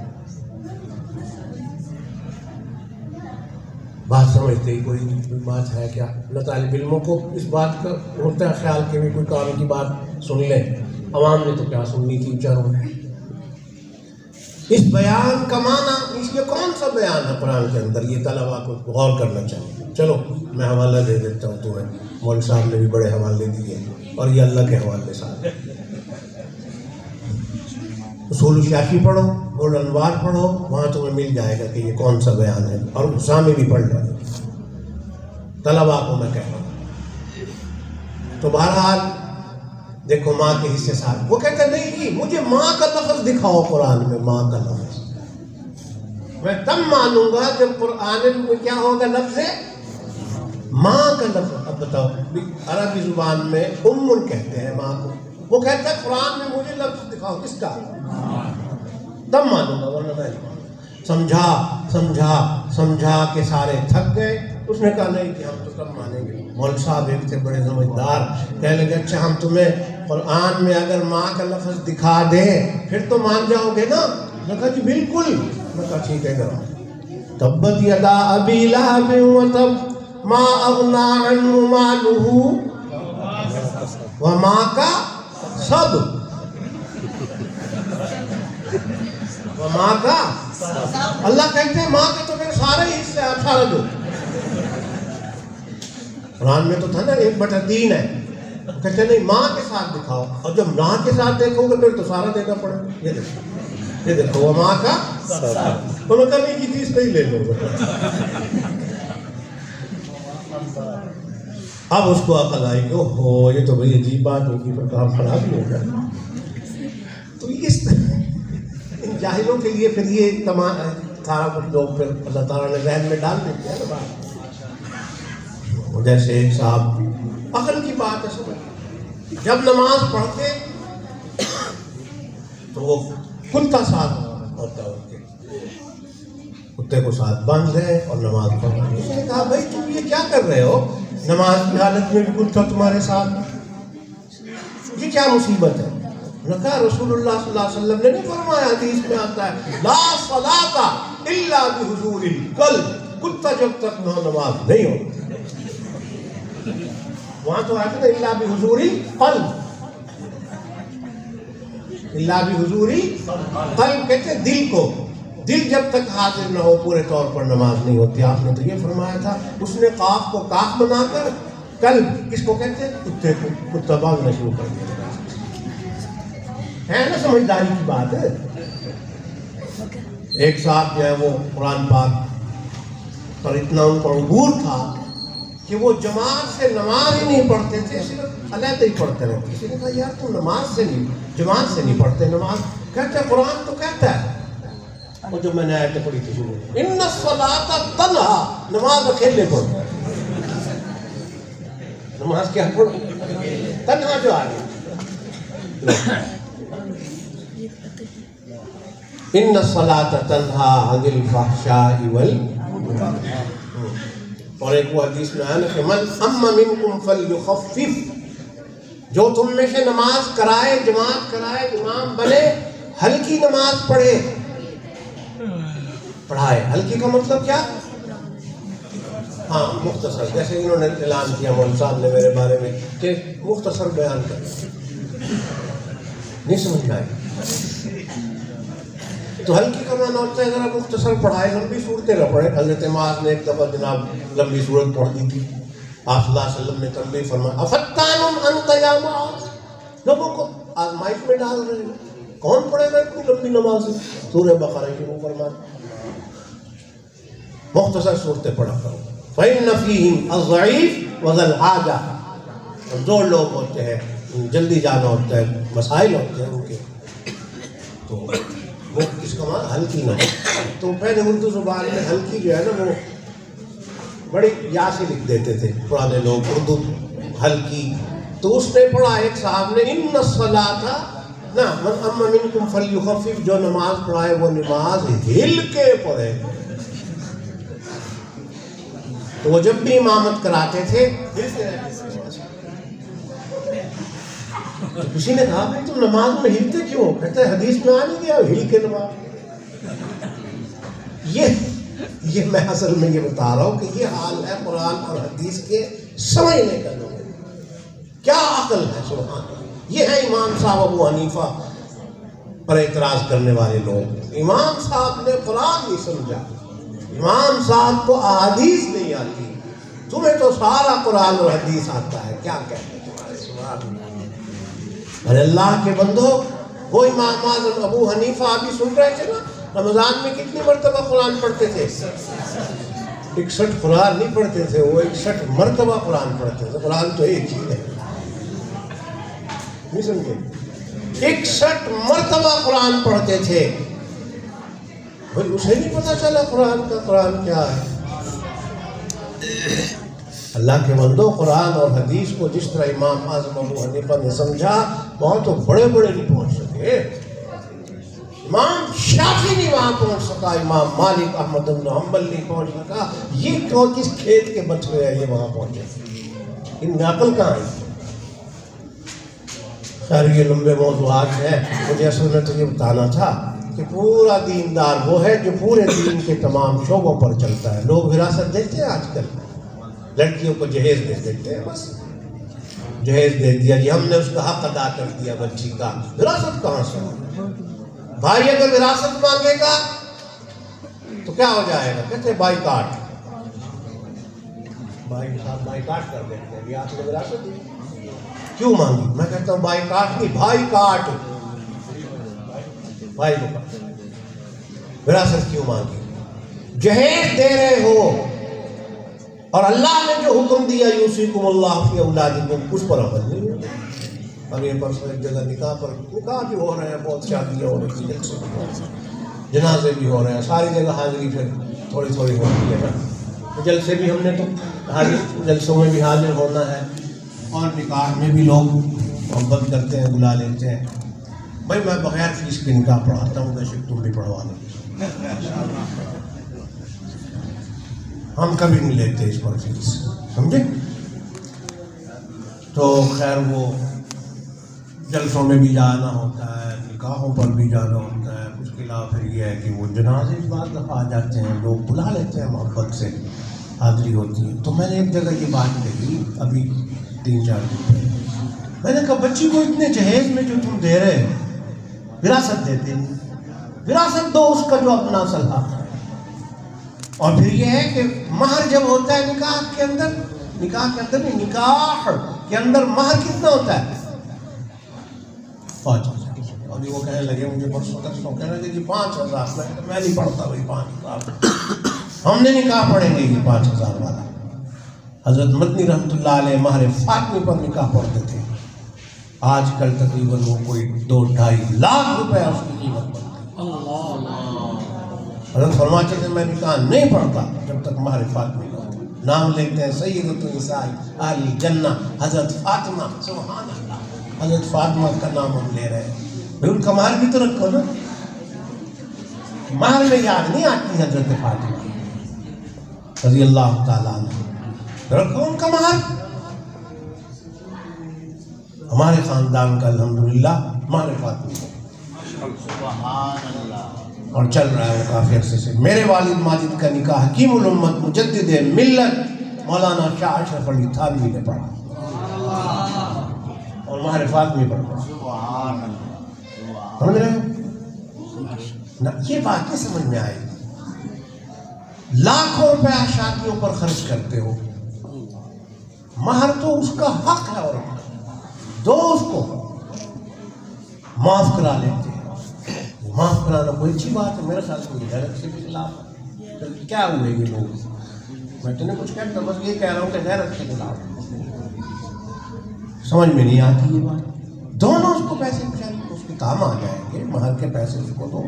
بات سمجھتے ہی کوئی بات ہے کیا؟ نہ طالب علموں کو اس بات کا ہوتا ہے خیال کہ کوئی کام کی بات سن لیں, عوام نے تو کیا سننی تھی بیچاروں نے. اس بیان کا معنی, اس یہ کون سا بیان ہے قرآن کے اندر, یہ طلباء کو غور کرنا چاہیے. چلو میں حوالہ دے دیتا ہوں تمہیں, مولوی صاحب نے بھی بڑے حوالے دیے اور یہ اللہ کے حوالے صاحب. اصول شافی پڑھو, نور الانوار پڑھو, وہاں تمہیں مل جائے گا کہ یہ کون سا بیان ہے, اور سامنے بھی پڑھ لیں. طلباء کو میں کہہ رہا ہوں. تو بہرحال دیکھو ماں کے حصے ساتھ, وہ کہتے نہیں جی مجھے ماں کا لفظ دکھاؤ قرآن میں, ماں کا لفظ میں تب مانوں گا جب قرآن میں کیا ہوگا لفظ ماں کا لفظ. اب بتاؤ عربی زبان میں ام کہتے ہیں ماں کو, وہ کہتا ہے قرآن میں مجھے لفظ دکھاؤ کس کا, تب مانوں گا, ورنہ میں سمجھا کے سارے تھک گئے. اس نے کہا نہیں کہ ہم تو کب مانیں گے. مولوی صاحب ایک تھے بڑے سمجھدار, کہنے لگے اچھا ہم تمہیں قرآن میں اگر ماں کا لفظ دکھا دیں پھر تو مان جاؤ گے نا؟ میں کہا جی بالکل. میں کہا ٹھیک ہے کرو. تبت یدا ابی لہب وتب ما اغنی عنہ مالہ وما کسب. ماں کا اللہ کہتے ہیں ماں کے تو پھر سارے حصے آپ سارا دو. قرآن میں تو تھا نا 1/3 ہے, کہتے نہیں ماں کے ساتھ دکھاؤ, اور جب ماں کے ساتھ دیکھو گے پھر تو سارا دینا پڑے. یہ دیکھو وہ ماں کا تو میں کبھی کی چیز نہیں لے لوں گا. اب اس کو عقل آئی کہ اوہو یہ تو بھئی عجیب بات ہوگی, پر کام خراب ہی ہوگا. تو اس جاہلوں کے لیے پھر یہ تمام سارا کچھ لوگ پھر اللہ تعالیٰ نے ذہن میں ڈال دیتے ہیں نا بات. جیسے ایک صاحب عقل کی بات ہے, سمجھ جب نماز پڑھتے تو وہ کتا ساتھ ہوتا ہے, ان کے کتے کو ساتھ باندھ لے اور نماز پڑھ رہے. اس نے کہا بھائی تم یہ کیا کر رہے ہو, نماز کی حالت میں بھی کتا تمہارے ساتھ, یہ کیا مصیبت ہے؟ نے کہا رسول اللہ صلی اللہ علیہ وسلم نے نہیں فرمایا, حدیث میں آتا ہے لا صلاۃ الا بحضور القلب, کتا جب تک نماز نہیں ہو. وہاں تو آتا ہے الا بحضور القلب. اللہ بھی حضوری قلب کہتے ہیں دل کو. دل جب تک حاضر نہ ہو پورے طور پر نماز نہیں ہوتی. آپ نے تو یہ فرمایا تھا اس نے قاف کو کاف بنا کر قلب کس کو کہتے ہیں کتے کو کتا باغنا شروع کر دیا. ہے نا سمجھداری کی بات ہے. ایک صاحب جو ہے وہ قرآن پاک پر اتنا ان پر عبور تھا کہ وہ جماعت سے نماز ہی نہیں پڑھتے تھے, صرف علیحدہ ہی پڑھتے رہتے. کسی نے کہا یار تم نماز سے نہیں جماعت سے نہیں پڑھتے نماز. کہتے قرآن تو کہتا ہے وہ جو میں نے آیت پڑھی تھی شروع میں ان الصلاۃ تنہا, نماز اکیلے پڑھو. نماز کیا پڑھو تنہا جو آ گئی. ان الصلاۃ تنہا عن الفحشاء والمنکر. اور ایک وہ حدیث میں آیا نا کہ من اما منکم فلیخفف, جو تم میں سے نماز کرائے جماعت کرائے امام بنے ہلکی نماز پڑھے پڑھائے. ہلکی کا مطلب کیا؟ ہاں مختصر, جیسے انہوں نے اعلان کیا مولوی صاحب نے میرے بارے میں کہ مختصر بیان کر. نہیں سمجھ میں آئی تو ہلکی کا معنی ہوتا ہے ذرا مختصر پڑھائے, لمبی صورتیں نہ پڑھے. حضرت معاذ نے ایک دفعہ جناب لمبی صورت پڑھ دی تھی. آپ صلی اللہ علیہ وسلم نے تنبیہ فرمایا افتان انت یا معاذ, لوگوں کو آزمائش میں ڈال رہے ہیں, کون پڑھے گا اتنی لمبی نماز؟ سورہ بقرہ شروع فرمایا مختصر صورتیں پڑھا کرو. فإن فيهم الضعيف وذا الحاجة, کمزور لوگ ہوتے ہیں جلدی جانا ہوتا ہے مسائل ہوتے ہیں ان کے, تو وہ کس کا معنی ہلکی نہ. تو پہلے اردو زبان میں ہلکی جو ہے نا وہ بڑی یا سے لکھ دیتے تھے پرانے لوگ اردو ہلکی. تو اس نے پڑھا ایک صاحب نے ان الصلاۃ نہ من اما منکم فلیخفف, جو نماز پڑھائے وہ نماز ہل کے پڑھے. تو وہ جب بھی امامت کراتے تھے تو کسی نے کہا بھائی تم نماز میں ہلتے کیوں؟ کہتے ہیں حدیث میں آ نہیں گیا ہل کے نماز. یہ میں اصل میں یہ بتا رہا ہوں کہ یہ حال ہے قرآن اور حدیث کے سمجھنے کا. لوگ کیا عقل ہے سبحان اللہ. یہ ہے امام صاحب ابو حنیفہ پر اعتراض کرنے والے لوگ. امام صاحب نے قرآن نہیں سمجھا, امام صاحب کو احادیث نہیں آتی, تمہیں تو سارا قرآن اور حدیث آتا ہے, کیا کہتے ہیں تمہارے سبحان اللہ. ارے اللہ کے بندو, وہ امام اعظم ابو حنیفہ ابھی سن رہے تھے نا, رمضان میں کتنی مرتبہ قرآن پڑھتے تھے؟ 61 قرآن نہیں پڑھتے تھے, وہ 61 مرتبہ قرآن پڑھتے تھے. قرآن تو ایک چیز ہے, نہیں سمجھے, 61 مرتبہ قرآن پڑھتے تھے. بھائی اسے نہیں پتا چلا قرآن کا قرآن کیا ہے. اللہ کے بندو, قرآن اور حدیث کو جس طرح امام اعظم ابو حنیفہ نے سمجھا, وہاں تو بڑے بڑے نہیں پہنچ سکے. امام شافعی نہیں وہاں پہنچ سکا, امام مالک احمد بن حنبل نہیں پہنچ سکا. یہ تو کس کھیت کے بچے ہیں یہ وہاں پہنچے, ان میں عقل کہاں ہے؟ خیر یہ لمبے موضوعات ہیں. مجھے اصل میں تو یہ بتانا تھا کہ پورا دیندار وہ ہے جو پورے دین کے تمام شعبوں پر چلتا ہے. لوگ وراثت دیتے ہیں آج کل, لڑکیوں کو جہیز دے دیتے ہیں, بس جہیز دے دیا جی ہم نے اس کا حق ادا کر دیا بچی کا. وراثت کہاں سے؟ بھائی اگر وراثت مانگے گا تو کیا ہو جائے گا؟ کہتے ہیں بائی کاٹ. بھائی صاحب بائی کاٹ کر دیتے ہیں, آپ نے وراثت دی کیوں مانگی؟ میں کہتا ہوں بائی کاٹ نہیں, بھائی کاٹ. بھائی کو وراثت کیوں مانگی؟ جہیز دے رہے ہو اور اللہ نے جو حکم دیا یوصیکم اللہ فی اولادکم, اس پر عمل نہیں ہے. اور یہ پرسوں ایک جگہ نکاح بھی ہو رہے ہیں, بہت شادیاں ہو رہی ہیں, جنازے بھی ہو رہے ہیں, ساری جگہ حاضری پھر تھوڑی تھوڑی ہوتی ہے نا. جلسے بھی ہم نے تو جلسوں میں بھی حاضر ہونا ہے, اور نکاح میں بھی لوگ محبت کرتے ہیں, بلا لیتے ہیں. بھائی میں بغیر فیس کے نکاح پڑھاتا ہوں, بے شک تم بھی پڑھوا لو. ہم کبھی نہیں لیتے اس پر فیس, سمجھے. تو خیر وہ جلسوں میں بھی جانا ہوتا ہے, نکاحوں پر بھی جانا ہوتا ہے. اس کے علاوہ پھر یہ ہے کہ وہ جنازے اس بات دفعہ آ جاتے ہیں, لوگ بلا لیتے ہیں, محبت سے حاضری ہوتی ہے. تو میں نے ایک جگہ یہ بات کہی ابھی 3-4 دن پہلے, میں نے کہا بچی کو اتنے جہیز میں جو تم دے رہے وراثت دیتے نہیں. وراثت دو اس کا جو اپنا اصل حق ہے. اور پھر یہ ہے کہ مہر جب ہوتا ہے نکاح کے اندر مہر کتنا ہوتا ہے؟ 5,000. اور وہ کہنے لگے مجھے پرسوں کہنے لگے جی 5,000. میں نہیں پڑھتا بھائی 5,000. ہم نے نکاح پڑھیں گے یہ 5,000 والا. حضرت مدنی رحمۃ اللہ علیہ مہر فاطمی پر نکاح پڑھتے تھے. آج کل تقریباً وہ کوئی 2-2.5 لاکھ روپے اس کی قیمت بنتی ہے. حضرت فرماتے تھے میں نکاح نہیں پڑھتا جب تک مہر فاطمی کا ہو. نام لیتے ہیں سیدۃ النساء اہل الجنہ حضرت فاطمہ. سبحان اللہ, حضرت فاطمہ کا نام ہم لے رہے ہیں. بھائی ان کا مہر بھی تو رکھو نا. مہر میں یاد نہیں آتی حضرت فاطمہ رضی اللہ تعالیٰ عنہ. رکھو ان کا مہر. ہمارے خاندان کا الحمدللہ مہر فاطمہ سبحان اللہ. اور چل رہا ہے وہ کافی عرصے سے. میرے والد ماجد کا نکاح حکیم الامت مجدد ملت مولانا شاہ اشرف علی تھانوی نے پڑھا اور مہر فاطمی پر پڑھا. سبحان اللہ. سمجھ رہے ہو؟ یہ باتیں سمجھ میں آئی. لاکھوں روپیہ شادیوں پر خرچ کرتے ہو. مہر تو اس کا حق ہے اور دو اس کو معاف کرا لیتے ہیں. معاف کرانا کوئی اچھی بات ہے. میرے خیال سے یہ غیرت سے بھی خلاف ہے. کیا ہوئے یہ لوگ؟ میں تو نہیں کچھ کہتا, بس یہ کہہ رہا ہوں کہ غیرت کے خلاف. سمجھ میں نہیں آتی یہ بات. دونوں اس کو پیسے پہنچائیں, اس کے کام آ جائیں گے. مہر کے پیسے اس کو دو.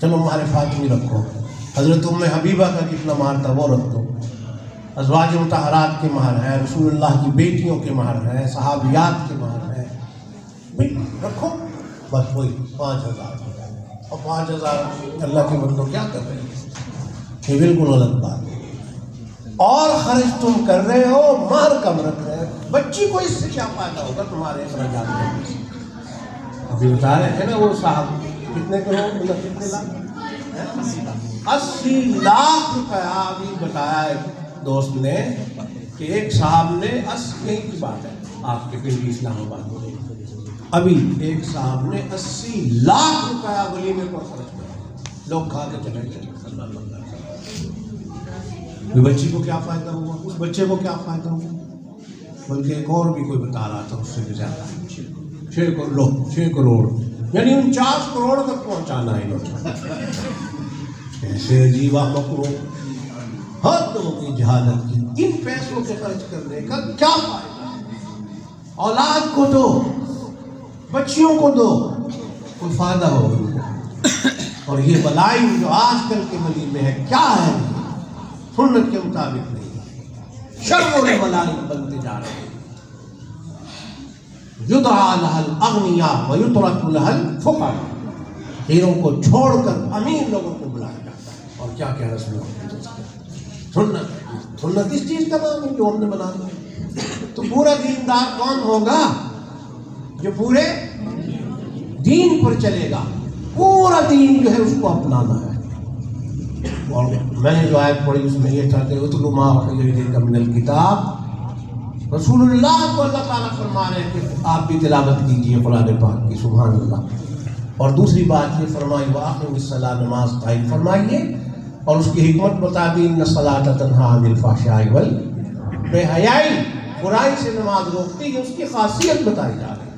چلو مہر فاطمی رکھو. حضرت ام حبیبہ کا کتنا مہر تھا وہ رکھ دو. ازواج مطہرات کے مہر ہے, رسول اللہ کی بیٹیوں کے مہر ہے, صحابیات کے مہر ہے. رکھو بس وہی 5,000. اور 5,000 اللہ کے بندوں کیا کر رہے ہیں؟ یہ بالکل غلط بات ہے. اور خرچ تم کر رہے ہو, مہر کم رکھ رہے ہیں. بچی کو اس سے کیا فائدہ ہوگا تمہارے اخراجات میں؟ ابھی بتا رہے تھے نا وہ صاحب کتنے کروڑ, کتنے لاکھ, 80 لاکھ روپیہ. ابھی بتایا ایک دوست نے کہ ایک صاحب نے یہی کی بات ہے آپ کے پنڈی اسلام آباد میں, ابھی ایک صاحب نے 80 لاکھ روپیہ ولیمے پر خرچ کیا. لوگ کھا کے چلے گئے. بچی کو کیا فائدہ ہوا, اس بچے کو کیا فائدہ ہوا؟ بلکہ ایک اور بھی کوئی بتا رہا تھا اس سے بھی زیادہ. 6 کروڑ یعنی 49 کروڑ تک پہنچانا ہے انہوں نے. ایسے عجیب مکرو حد ہوگی جہالت کی. ان پیسوں کے خرچ کرنے کا کیا فائدہ؟ اولاد کو دو, بچیوں کو دو, کوئی فائدہ ہوگا ان کو. اور یہ بلائی جو آج کل کے ولی میں ہے کیا ہے؟ سنت کے مطابق نہیں, شر و بلائی بنتے جا رہے ہیں. یدعا لها الاغنیاء ویترک لها الفقراء. غیروں کو چھوڑ کر امیر لوگوں کو بلایا جاتا ہے. اور کیا کیا رسم ہے سنت اس چیز کا نام ہے جو ہم نے بنا دیا. تو پورا دیندار کون ہوگا؟ جو پورے دین پر چلے گا. پورا دین جو ہے اس کو اپنانا ہے. اور میں نے جو آیت پڑھی اس میں یہ تھا کہ اتلو ما اوحی الیک من الکتاب. رسول اللہ کو اللہ تعالیٰ فرما رہے ہیں کہ آپ بھی تلاوت کیجیے قرآن پاک کی. سبحان اللہ. اور دوسری بات یہ فرمائی وَأَقِمِ الصَّلَاةَ, نماز قائم فرمائیے. اور اس کی حکمت بتا دی إِنَّ الصَّلَاةَ تَنْهَىٰ عَنِ الْفَحْشَاءِ وَالْمُنکَرِ. بے حیائی برائی سے نماز روکتی ہے, اس کی خاصیت بتائی جا رہی ہے.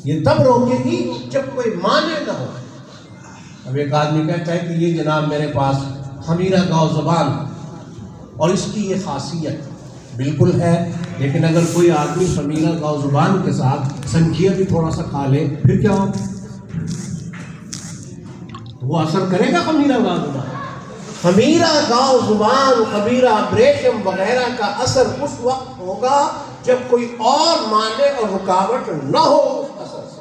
یہ تب روکے گی جب کوئی مانے نہ ہو. اب ایک آدمی کہتا ہے کہ یہ جناب میرے پاس خمیرہ گاؤ زبان اور اس کی یہ خاصیت بالکل ہے, لیکن اگر کوئی آدمی خمیرہ گاؤ زبان کے ساتھ سنکھیا بھی تھوڑا سا کھا لے پھر کیا ہوگا؟ وہ اثر کرے گا خمیرہ گاؤ زبان. خمیرہ گاؤ زبان, خمیرہ بریشم وغیرہ کا اثر اس وقت ہوگا جب کوئی اور مانے اور رکاوٹ نہ ہو اس اثر سے.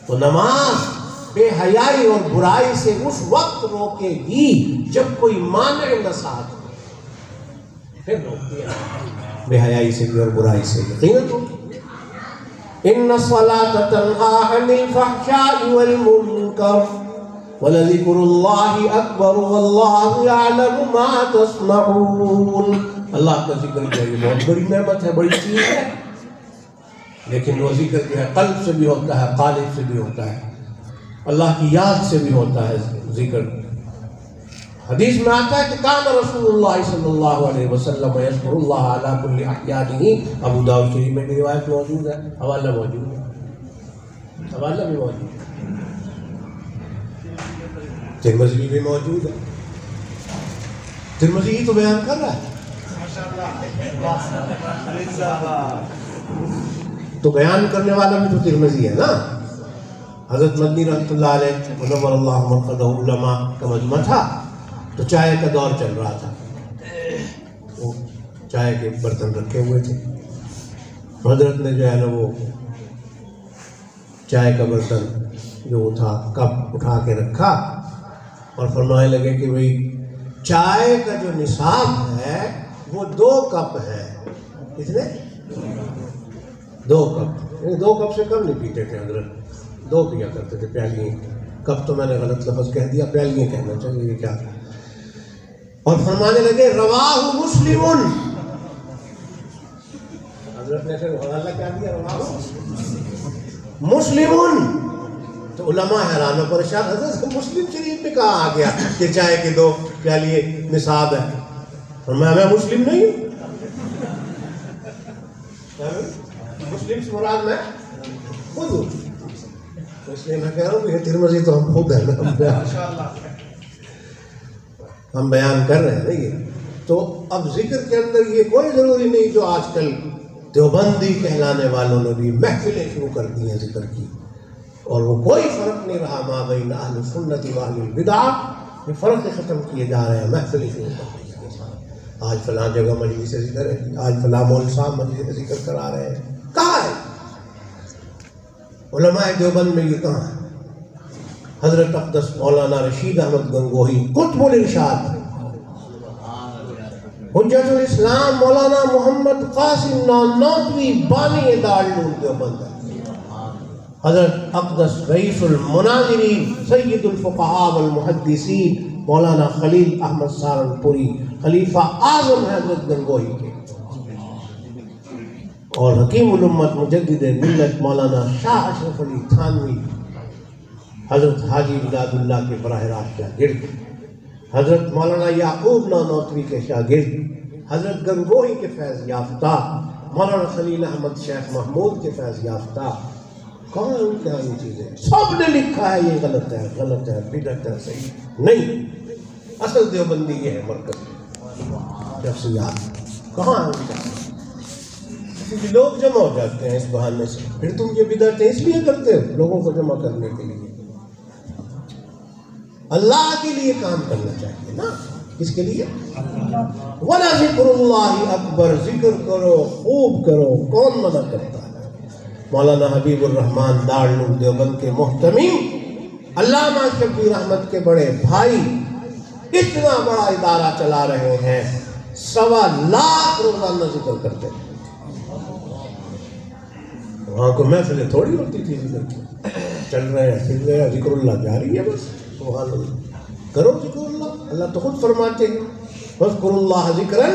تو نماز بے حیائی اور برائی سے اس وقت روکے گی جب کوئی مانع نہ ساتھ ہو, پھر روکتی ہے بے حیائی سے بھی اور برائی سے. یقیناً ان الصلاۃ تنہیٰ عن الفحشاء والمنکر وَلَذِكْرُ اللَّهِ أَكْبَرُ وَاللَّهُ يَعْلَمُ مَا تَصْنَعُونَ. اللہ کا ذکر جو ہے یہ بہت بڑی نعمت ہے, بڑی چیز ہے, لیکن وہ ذکر جو ہے قلب سے بھی ہوتا ہے, قالب سے بھی ہوتا ہے. اللہ کی یاد سے بھی ہوتا ہے ذکر. حدیث میں آتا ہے کہ کان رسول اللہ صلی اللہ علیہ وسلم یذکر اللہ علی کل احیانہ. ابو داؤد شریف میں بھی روایت موجود ہے، حوالہ موجود ہے، حوالہ بھی موجود ہے، ترمذی بھی موجود ہے. ترمذی تو بیان کر رہا ہے، تو بیان کرنے والا بھی تو ترمذی ہے نا. حضرت مدنی رحمۃ اللہ علیہ منور اللہ مرقدہ علماء کا مجمع تھا، تو چائے کا دور چل رہا تھا، وہ چائے کے برتن رکھے ہوئے تھے. حضرت نے جو ہے نا وہ چائے کا برتن جو وہ تھا کپ اٹھا کے رکھا اور فرمانے لگے کہ بھئی چائے کا جو نصاب ہے وہ 2 کپ ہے. کتنے؟ 2 کپ. 2 کپ سے کم نہیں پیتے تھے حضرت، 2 پیا کرتے تھے پیالیے. کپ تو میں نے غلط لفظ کہہ دیا، پیالیے کہنا چاہیے کیا. اور فرمانے لگے رواہ مسلم. حضرت نے پھر حوالہ کیا دیا؟ رواہ مسلم. تو علماء حیران و پریشان، حضرت مسلم شریف میں کہاں آ گیا کہ چائے کے 2 پیالیے نصاب ہے؟ فرمایا میں مسلم نہیں ہوں. مسلم سے مراد میں خود ہوں. تو اس لیے میں کہہ رہا ہوں کہ یہ ترمذی تو ہم خود ہیں، ہم بیان کر رہے ہیں نا یہ. تو اب ذکر کے اندر یہ کوئی ضروری نہیں جو آج کل دیوبندی کہلانے والوں نے بھی محفلیں شروع کر دی ہیں ذکر کی، اور وہ کوئی فرق نہیں رہا ما بین اہل سنت و اہل البدع. یہ فرق ختم کیے جا رہے ہیں محفلیں شروع کر دی ہیں. آج فلاں جگہ مجلس ذکر ہے، آج فلاں مول صاحب مجلس ذکر کرا رہے ہیں. کہاں ہے علماء دیوبند میں؟ یہ کہاں ہے؟ حضرت اقدس مولانا رشید احمد گنگوہی قطب الارشاد، حجت الاسلام مولانا محمد قاسم نانوتوی بانی دارالعلوم دیوبند، حضرت اقدس رئیس المناظرین سید الفقہاء والمحدثین مولانا خلیل احمد سہارنپوری خلیفہ اعظم ہے حضرت گنگوہی کے، اور حکیم الامت مجدد ملت مولانا شاہ اشرف علی تھانوی حضرت حاجی ولاد اللہ کے براہ راست شاگرد، حضرت مولانا یعقوب نانوتوی کے شاگرد، حضرت گنگوہی کے فیض یافتہ، مولانا خلیل احمد شیخ محمود کے فیض یافتہ. کہاں ان کے یہ چیزیں؟ سب نے لکھا ہے یہ غلط ہے، غلط ہے، بدعت ہے، صحیح نہیں. اصل دیوبندی یہ ہے مرکز شخصیات. کہاں ہے ان کا؟ کیونکہ لوگ جمع ہو جاتے ہیں اس بہانے سے. پھر تم یہ بدعتیں اس لیے کرتے ہو لوگوں کو جمع کرنے کے لیے. اللہ کے لیے کام کرنا چاہیے نا. کس کے لیے؟ وَلَا ذِكْرُ اللَّهِ اکبر. ذکر کرو، خوب کرو، کون منع کرتا ہے؟ مولانا حبیب الرحمان دارالعلوم دیوبند کے محتمیم علامہ شبیر احمد کے بڑے بھائی اتنا بڑا ادارہ چلا رہے ہیں، 1.25 لاکھ روزانہ ذکر کرتے ہیں. وہاں کو محفلیں تھوڑی ہوتی تھی ذکر کی. چل رہے ہیں، پھر رہے ہیں، ذکر اللہ جاری ہے بس. سبحان اللہ. کرو ذکر اللہ. اللہ تو خود فرماتے ہیں وَاذْكُرُوا اللَّهَ ذِكْرًا.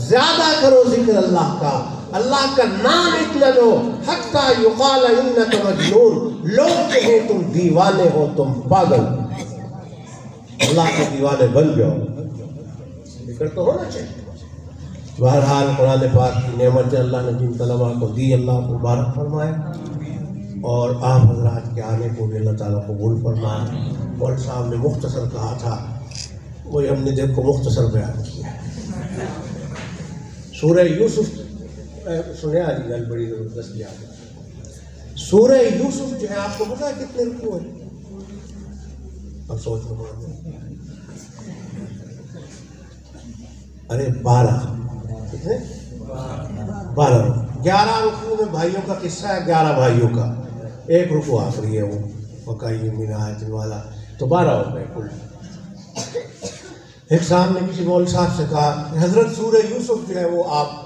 زیادہ کرو ذکر اللہ کا، اللہ کا نام اتنا لو حتیٰ یقال انک مجنون. لوگ کہیں تم دیوانے ہو، تم پاگل. اللہ کے دیوانے بن جاؤ. ذکر تو ہونا چاہیے. بہرحال قرآن پاک کی نعمت اللہ نے جن طلباء کو دی اللہ کو مبارک فرمائے، اور آپ حضرات کے آنے کو بھی اللہ تعالیٰ قبول فرمائے. اور صاحب نے مختصر کہا تھا، وہی ہم نے دیکھو مختصر بیان کیا ہے. سورہ یوسف سنے آج گل بڑی زبردست یاد ہے. سورہ یوسف جو ہے آپ کو پتا ہے کتنے رکوع ہیں؟ اب سوچ رہا ہوں، ارے 12. کتنے؟ 12. 11 رکوع میں بھائیوں کا قصہ ہے، 11 بھائیوں کا. ایک رکوع آخری ہے وہ وقائی من آیت والا، تو 12 ہو گئے کل. ایک صاحب نے کسی مول صاحب سے کہا حضرت سورہ یوسف جو ہے وہ آپ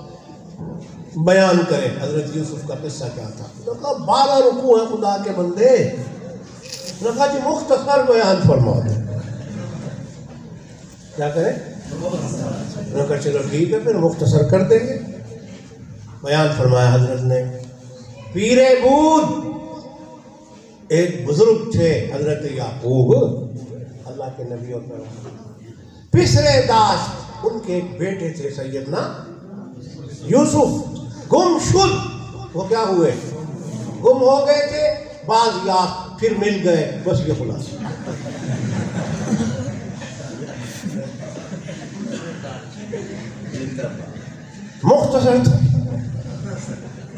بیان کریں، حضرت یوسف کا قصہ کیا تھا. تو کہا 12 رکوع ہیں خدا کے بندے. نے کہا جی مختصر بیان فرما دیں. کیا کریں؟ نے کہا چلو ٹھیک ہے پھر مختصر کر دیں گے. بیان فرمایا حضرت نے، پیر بود ایک بزرگ تھے حضرت یعقوب اللہ کے نبی اور پیغمبر، پسرے داشت ان کے ایک بیٹے تھے سیدنا یوسف، گم شد، وہ کیا ہوئے؟ گم ہو گئے تھے، بعض یافت، پھر مل گئے، بس یہ خلاصہ۔ مختصر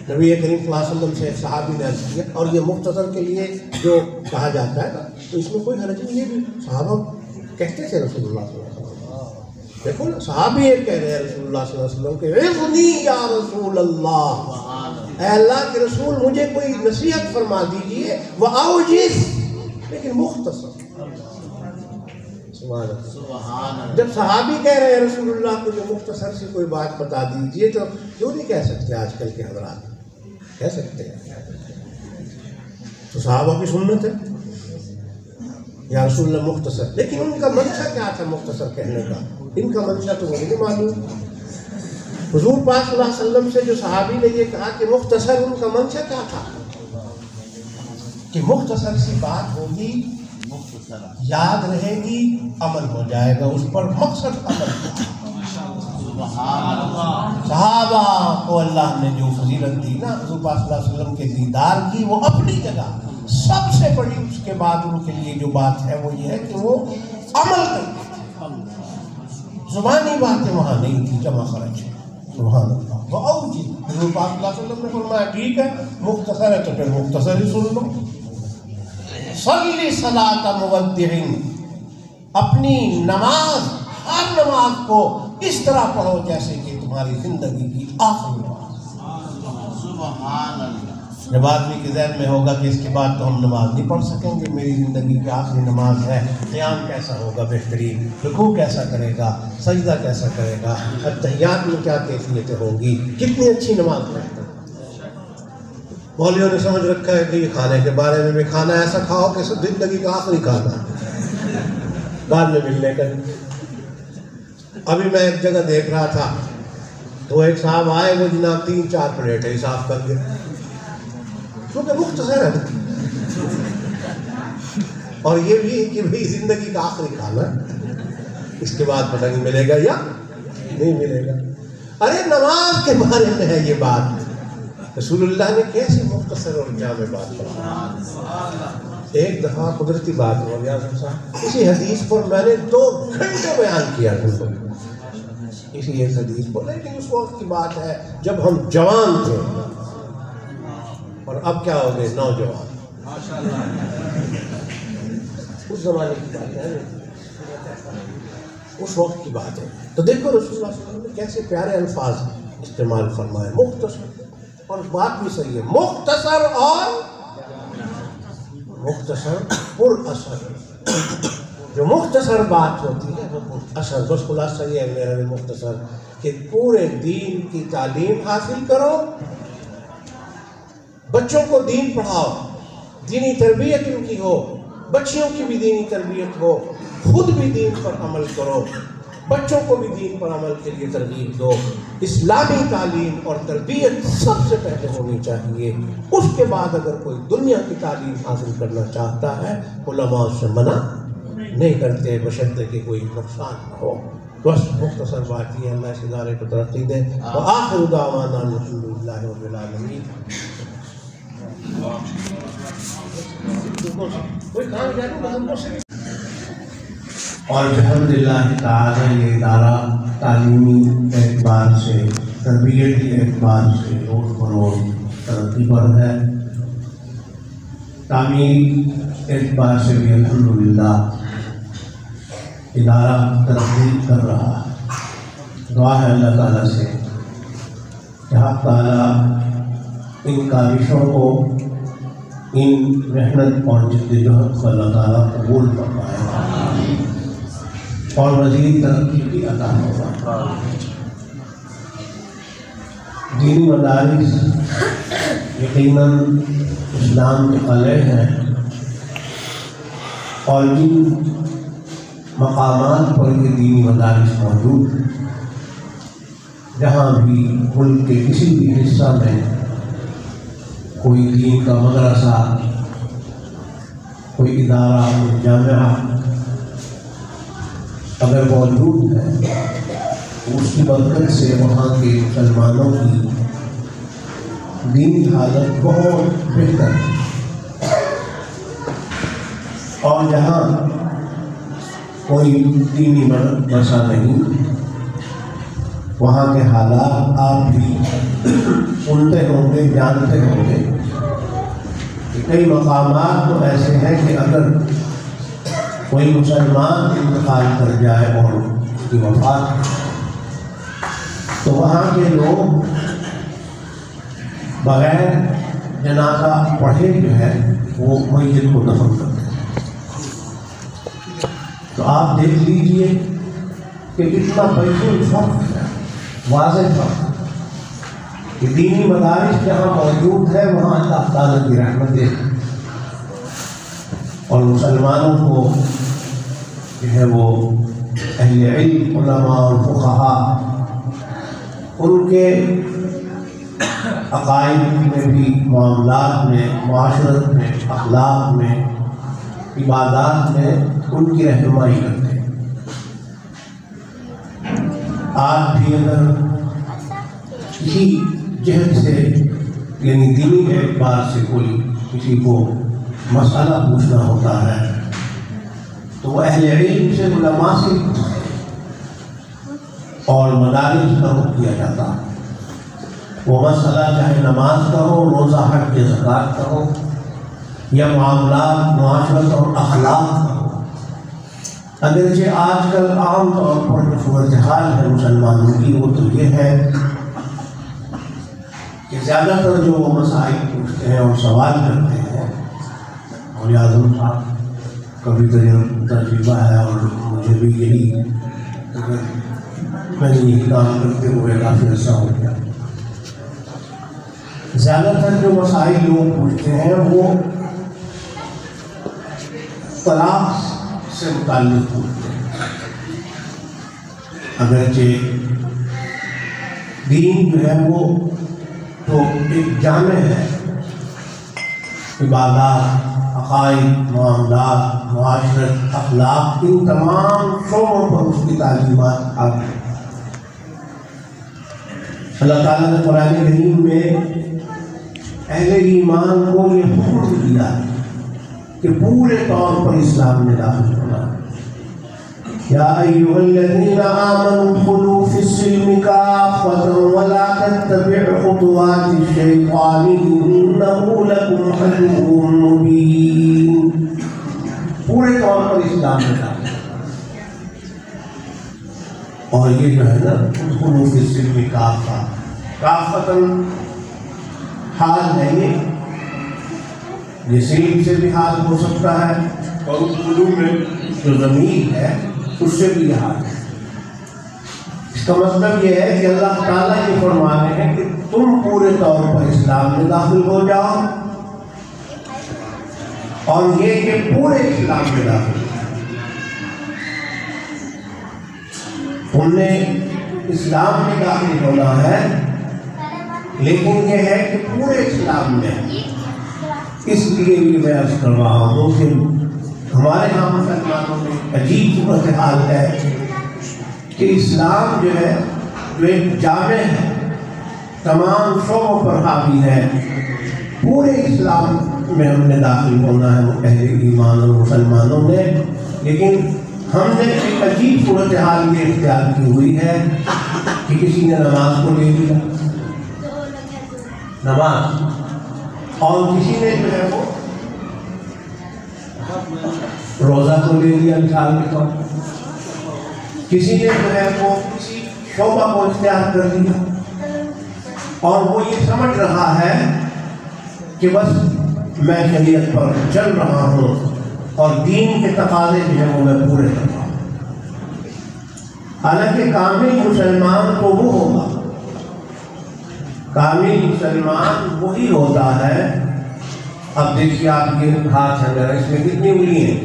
نبی کریم صلی اللہ علیہ وسلم سے صحابی نے عرض کیا، اور یہ مختصر کے لیے جو کہا جاتا ہے نا تو اس میں کوئی حرج نہیں ہے، بھی صحابہ کہتے تھے رسول اللہ صلی اللہ علیہ وسلم، دیکھو نا صحابی یہ کہہ رہے ہیں رسول اللہ صلی اللہ علیہ وسلم کہ اذنی یا رسول اللہ، اے اللہ کے رسول مجھے کوئی نصیحت فرما دیجئے، وَأَوْجِزْ، لیکن مختصر۔ سبحان اللہ۔ جب صحابی کہہ رہے ہیں رسول اللہ کو جو مختصر سی کوئی بات بتا دیجئے، تو کیوں نہیں کہہ سکتے آج کل کے حضرات؟ کہہ سکتے ہیں، تو صحابہ کی سنت ہے یا رسول اللہ مختصر، لیکن ان کا منشا کیا تھا مختصر کہنے کا؟ ان کا منشا تو مجھے نہیں معلوم۔ حضور پاک صلی اللہ علیہ وسلم سے جو صحابی نے یہ کہا کہ مختصر، ان کا منشا کیا تھا؟ کہ مختصر سی بات ہوگی، یاد رہے گی، عمل ہو جائے گا اس پر، مقصد عمل تھا۔ صحابہ کو اللہ نے جو فضیلت دی نا حضور پاک صلی اللہ علیہ وسلم کے دیدار کی، وہ اپنی جگہ سب سے بڑی، اس کے بعد ان کے لیے جو بات ہے وہ یہ ہے کہ وہ عمل کرتے تھے، زبانی باتیں وہاں نہیں تھی، جمع خرچ۔ سبحان اللہ۔ وَأَوْجِزْ، حضور پاک صلی اللہ علیہ وسلم نے فرمایا ٹھیک ہے مختصر ہے تو پھر مختصر ہی سن لو۔ صلی صلاۃ مودع، اپنی نماز، ہر نماز کو اس طرح پڑھو جیسے کہ تمہاری زندگی کی آخری نماز۔ سبحان اللہ۔ جب آدمی کے ذہن میں ہوگا کہ اس کے بعد تو ہم نماز نہیں پڑھ سکیں گے، میری زندگی کی آخری نماز ہے، قیام کیسا ہوگا بہترین، رکوع کیسا کرے گا، سجدہ کیسا کرے گا، اتحیات میں کیا کیفیتیں ہوں گی، کتنی اچھی نماز پڑھتے ہیں۔ مولویوں نے سمجھ رکھا ہے کہ یہ کھانے کے بارے میں بھی، کھانا ایسا کھاؤ کہ زندگی کا آخری کھانا بعد میں ملنے کا۔ ابھی میں ایک جگہ دیکھ رہا تھا تو ایک صاحب آئے، وہ جناب 3-4 پلیٹیں صاف کر کے، کیونکہ مختصر ہے اور یہ بھی کہ بھئی زندگی کا آخری کھانا، اس کے بعد پتہ نہیں ملے گا یا نہیں ملے گا۔ ارے نماز کے بارے میں ہے یہ بات، رسول اللہ نے کیسے مختصر اور جامع بات فرمائی۔ ایک دفعہ قدرتی بات ہو گیا اسی حدیث پر میں نے 2 گھنٹے بیان کیا تھا، اسی ایک حدیث پر، لیکن اس وقت کی بات ہے جب ہم جوان تھے اور اب کیا ہو گئے نوجوان، اس زمانے کی بات ہے، اس وقت کی بات ہے۔ تو دیکھو رسول اللہ صلی اللہ علیہ وسلم نے کیسے پیارے الفاظ استعمال فرمائے، مختصر، اور بات بھی صحیح ہے، مختصر اور مختصر پر اثر۔ جو مختصر بات ہوتی ہے وہ پر اثر، بس خلاصہ یہ ہے میرا بھی مختصر کہ پورے دین کی تعلیم حاصل کرو، بچوں کو دین پڑھاؤ، دینی تربیت ان کی ہو، بچیوں کی بھی دینی تربیت ہو، خود بھی دین پر عمل کرو، بچوں کو بھی دین پر عمل کے لیے ترغیب دو۔ اسلامی تعلیم اور تربیت سب سے پہلے ہونی چاہیے، اس کے بعد اگر کوئی دنیا کی تعلیم حاصل کرنا چاہتا ہے علماء اس سے منع نہیں کرتے، بشرطے کہ کوئی نقصان نہ ہو۔ بس مختصر بات یہ، اللہ اس ادارے کو ترقی دے۔ وآخر دعوانا الحمدللہ رب العالمین۔ اور الحمدللہ تعالی یہ ادارہ تعلیمی اعتبار سے، تربیتی اعتبار سے روز بروز ترقی پر ہے، تعمیری اعتبار سے بھی الحمدللہ ادارہ ترقی کر رہا ہے۔ دعا ہے اللہ تعالیٰ سے کہ حق تعالیٰ ان کاوشوں کو، ان محنت اور جدوجہد کو اللہ تعالیٰ قبول فرمائے اور مزید ترقی کی عطا ہوگا۔ دینی مدارس یقیناً اسلام کے قلعے ہیں، اور جن مقامات پر یہ دینی مدارس موجود ہیں، جہاں بھی ملک کے کسی بھی حصہ میں کوئی دین کا مدرسہ کوئی ادارہ کوئی جامعہ اگر موجود ہے اس کی برکت سے وہاں کے مسلمانوں کی دینی حالت بہت بہتر ہے، اور جہاں کوئی دینی مسئلہ نہیں وہاں کے حالات آپ بھی سنتے ہوں گے، جانتے ہوں گے کہ کئی مقامات تو ایسے ہیں کہ اگر کوئی مسلمان انتقال کر جائے اور اس کی وفات تو وہاں کے لوگ بغیر جنازہ پڑھے جو ہے وہ میت کو دفن کرتے ہیں۔ تو آپ دیکھ لیجئے کہ کتنا بہتر فرق ہے، واضح فرق ہے کہ دینی مدارس جہاں موجود ہے وہاں اللہ تعالیٰ کی رحمتیں اور مسلمانوں کو جو ہے وہ اہل علم، علماء اور فقہاء ان کے عقائد میں بھی، معاملات میں، معاشرت میں، اخلاق میں، عبادات میں ان کی رہنمائی کرتے ہیں۔ آج بھی اگر کسی جہت سے یعنی دینی اعتبار سے کوئی کسی کو مسئلہ پوچھنا ہوتا ہے تو وہ اہل علم سے، علماء سے اور مدارس کا رخ کیا جاتا ہے۔ وہ مسئلہ چاہے نماز کا ہو، روزہ، حج، زکوٰۃ کا ہو، یا معاملات، معاشرت اور اخلاق کا ہو۔ اگرچہ آج کل عام طور پر جو صورتحال ہے مسلمانوں کی وہ تو یہ ہے کہ زیادہ تر جو وہ مسائل پوچھتے ہیں اور سوال کرتے ہیں، اور اعظم صاحب کا بھی تجربہ ہے اور مجھے بھی یہی، میں نے یہی کام کرتے ہوئے کافی عرصہ ہو گیا، زیادہ تر جو مسائل لوگ پوچھتے ہیں وہ طلاق سے متعلق پوچھتے ہیں۔ اگرچہ دین جو ہے وہ تو ایک جامع ہے، عبادات، عقائد، معاملات، معاشرت، اخلاق، ان تمام شعبوں پر اس کی تعلیمات آتی ہیں۔ اللہ تعالیٰ نے قرآن کریم میں اہل ایمان کو یہ حکم دیا ہے کہ پورے طور پر اسلام میں داخل ہونا ہے۔ یا ایھا الذین آمنوا ادخلوا فی السلم کافۃ ولا تتبعوا خطوات الشیطان انہ لکم عدو مبین۔ پورے طور پر اسلام میں داخل اور یہ جو ہے نا ادخلوا فی السلم کافۃ، کافتاً حال ہے یہ سلم سے بھی حال ہو سکتا ہے اور اردو میں جو ضمیر ہے اس سے بھی یہ حال ہے۔ اس کا مطلب یہ ہے کہ اللہ تعالیٰ یہ فرما رہے ہیں کہ تم پورے طور پر اسلام میں داخل ہو جاؤ، اور یہ کہ پورے اسلام میں داخل ہو جاؤ۔ تم نے اسلام میں داخل ہونا ہے، لیکن یہ ہے کہ پورے اسلام میں۔ اس لیے بھی میں عرض کر رہا ہوں کہ ہمارے یہاں مسلمانوں میں عجیب صورتحال ہے کہ اسلام جو ہے جو ایک جامع ہے، تمام شعبوں پر حاوی ہے، پورے اسلام میں ہم نے داخل ہونا ہے اہل ایمان اور مسلمانوں نے، لیکن ہم نے ایک عجیب صورتحال یہ اختیار کی ہوئی ہے کہ کسی نے نماز کو لے لیا، نماز، اور کسی نے جو ہے وہ روزہ کو لے لیا مثال کے طور پر، کسی نے جو ہے وہ کسی شعبہ کو اختیار کر لیا، اور وہ یہ سمجھ رہا ہے کہ بس میں شریعت پر چل رہا ہوں اور دین کے تقاضے جو ہیں وہ میں پورے کر رہا ہوں۔ حالانکہ کامل مسلمان تو وہ ہوگا، کامل مسلمان وہی ہوتا ہے۔ اب دیکھیے آپ یہ ہاتھ ہے میرا، اس میں کتنی انگلی ہیں؟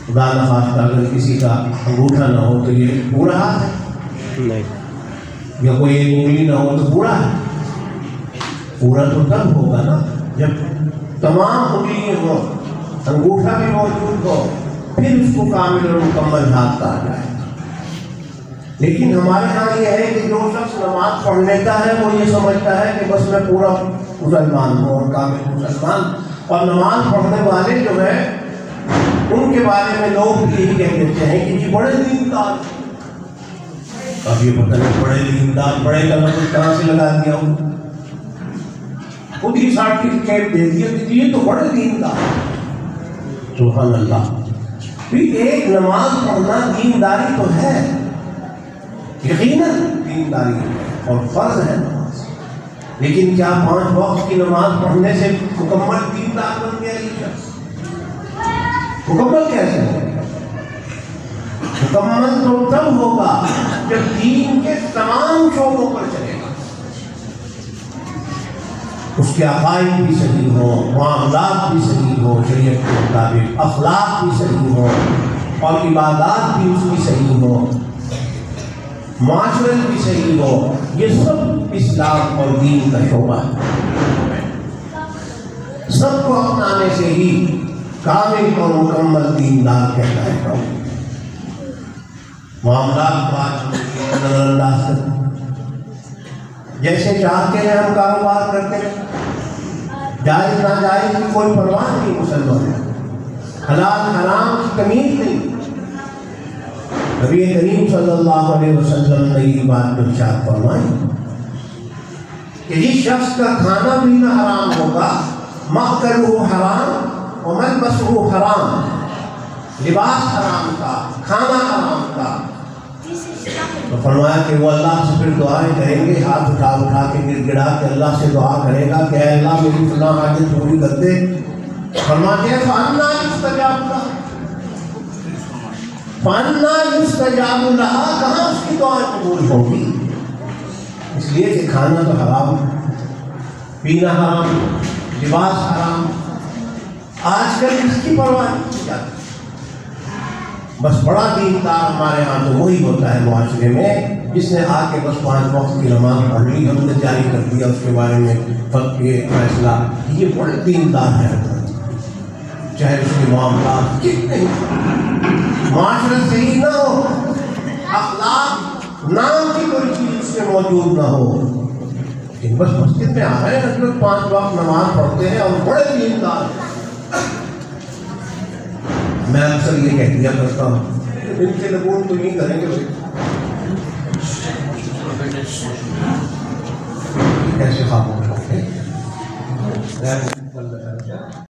خدا نخواستہ اگر کسی کا انگوٹھا نہ ہو تو یہ پورا ہاتھ ہے نہیں، یا کوئی ایک انگلی نہ ہو تو پورا ہے؟ پورا تو تب ہوگا نا جب تمام انگلیاں ہوں، انگوٹھا بھی موجود ہو، پھر اس کو کامل اور مکمل ہاتھ کہا جائے۔ لیکن ہمارے ہاں یہ ہے کہ جو شخص نماز پڑھ لیتا ہے وہ یہ سمجھتا ہے کہ بس میں پورا مسلمان ہوں اور کامل مسلمان، اور نماز پڑھنے والے جو ہیں ان کے بارے میں لوگ یہی کہہ دیتے ہیں کہ جی بڑے دیندار، اب یہ پتہ نہیں بڑے دیندار، بڑے کا مطلب کہاں سے لگا دیا ہوں، خود ہی سرٹیفکیٹ دے دیا کہ یہ تو بڑے دیندار۔ سبحان اللہ، پھر ایک نماز پڑھنا دینداری تو ہے، یقیناً دینداری ہے اور فرض ہے نماز، لیکن کیا 5 وقت کی نماز پڑھنے سے مکمل دیندار بن گیا یہ شخص؟ مکمل کیسے ہوگا؟ مکمل تو تب ہوگا جب دین کے تمام شعبوں پر چلے گا، اس کے عقائد بھی صحیح ہوں، معاملات بھی صحیح ہوں شریعت کے مطابق، اخلاق بھی صحیح ہوں اور عبادات بھی اس کی صحیح ہوں، معاشرت بھی صحیح ہو۔ یہ سب اسلام اور دین کا شعبہ ہے، سب کو اپنانے سے ہی کامل اور مکمل دیندار کہلاتا ہے۔ معاملات کو آج ہم نظر انداز کرتے ہیں، جیسے چاہتے ہیں ہم کاروبار کرتے ہیں، جائز ناجائز کی کوئی پرواہ نہیں مسلمان، حلال حرام کی تمیز نہیں۔ نبی کریم صلی اللہ علیہ وسلم نے یہ بات ارشاد فرمائی کہ جس شخص کا کھانا پینا حرام ہوگا، مأکلہ حرام وملبسہ حرام، لباس حرام کا، کھانا حرام کا، تو فرمایا کہ وہ اللہ سے پھر دعائیں کریں گے، ہاتھ اٹھا اٹھا کے گر گڑا کے اللہ سے دعا کرے گا کہ اے اللہ میری فلاں حاجت پوری کر دے۔ فرماتے ہیں فَأَنَّىٰ يُسْتَجَابُ لَهُ، فَأَنَّىٰ يُسْتَجَابُ لَهَا، کہاں اس کی دعائیں قبول ہوگی؟ اس لیے کہ کھانا تو حرام، پینا حرام، لباس حرام، آج کل اس کی پرواہ نہیں کی جاتی۔ بس بڑا دیندار ہمارے ہاں تو وہی ہوتا ہے معاشرے میں جس نے آ کے بس 5 وقت کی نماز پڑھ لی، ہم نے جاری کر دیا اس کے بارے میں یہ فیصلہ، یہ بڑے دیندار ہے، چاہے اس کے معاملات کتنے معاشرت صحیح نہ ہو، اخلاق نام کی کوئی چیز اس میں موجود نہ ہو، لیکن بس مسجد میں آ رہے ہیں، 5 وقت نماز پڑھتے ہیں اور بڑے دیندار ہیں۔ میں اکثر یہ کہہ دیا کرتا ہوں ان کے لبون تو نہیں کریں گے، کیسے خاموش ہوتے ہیں؟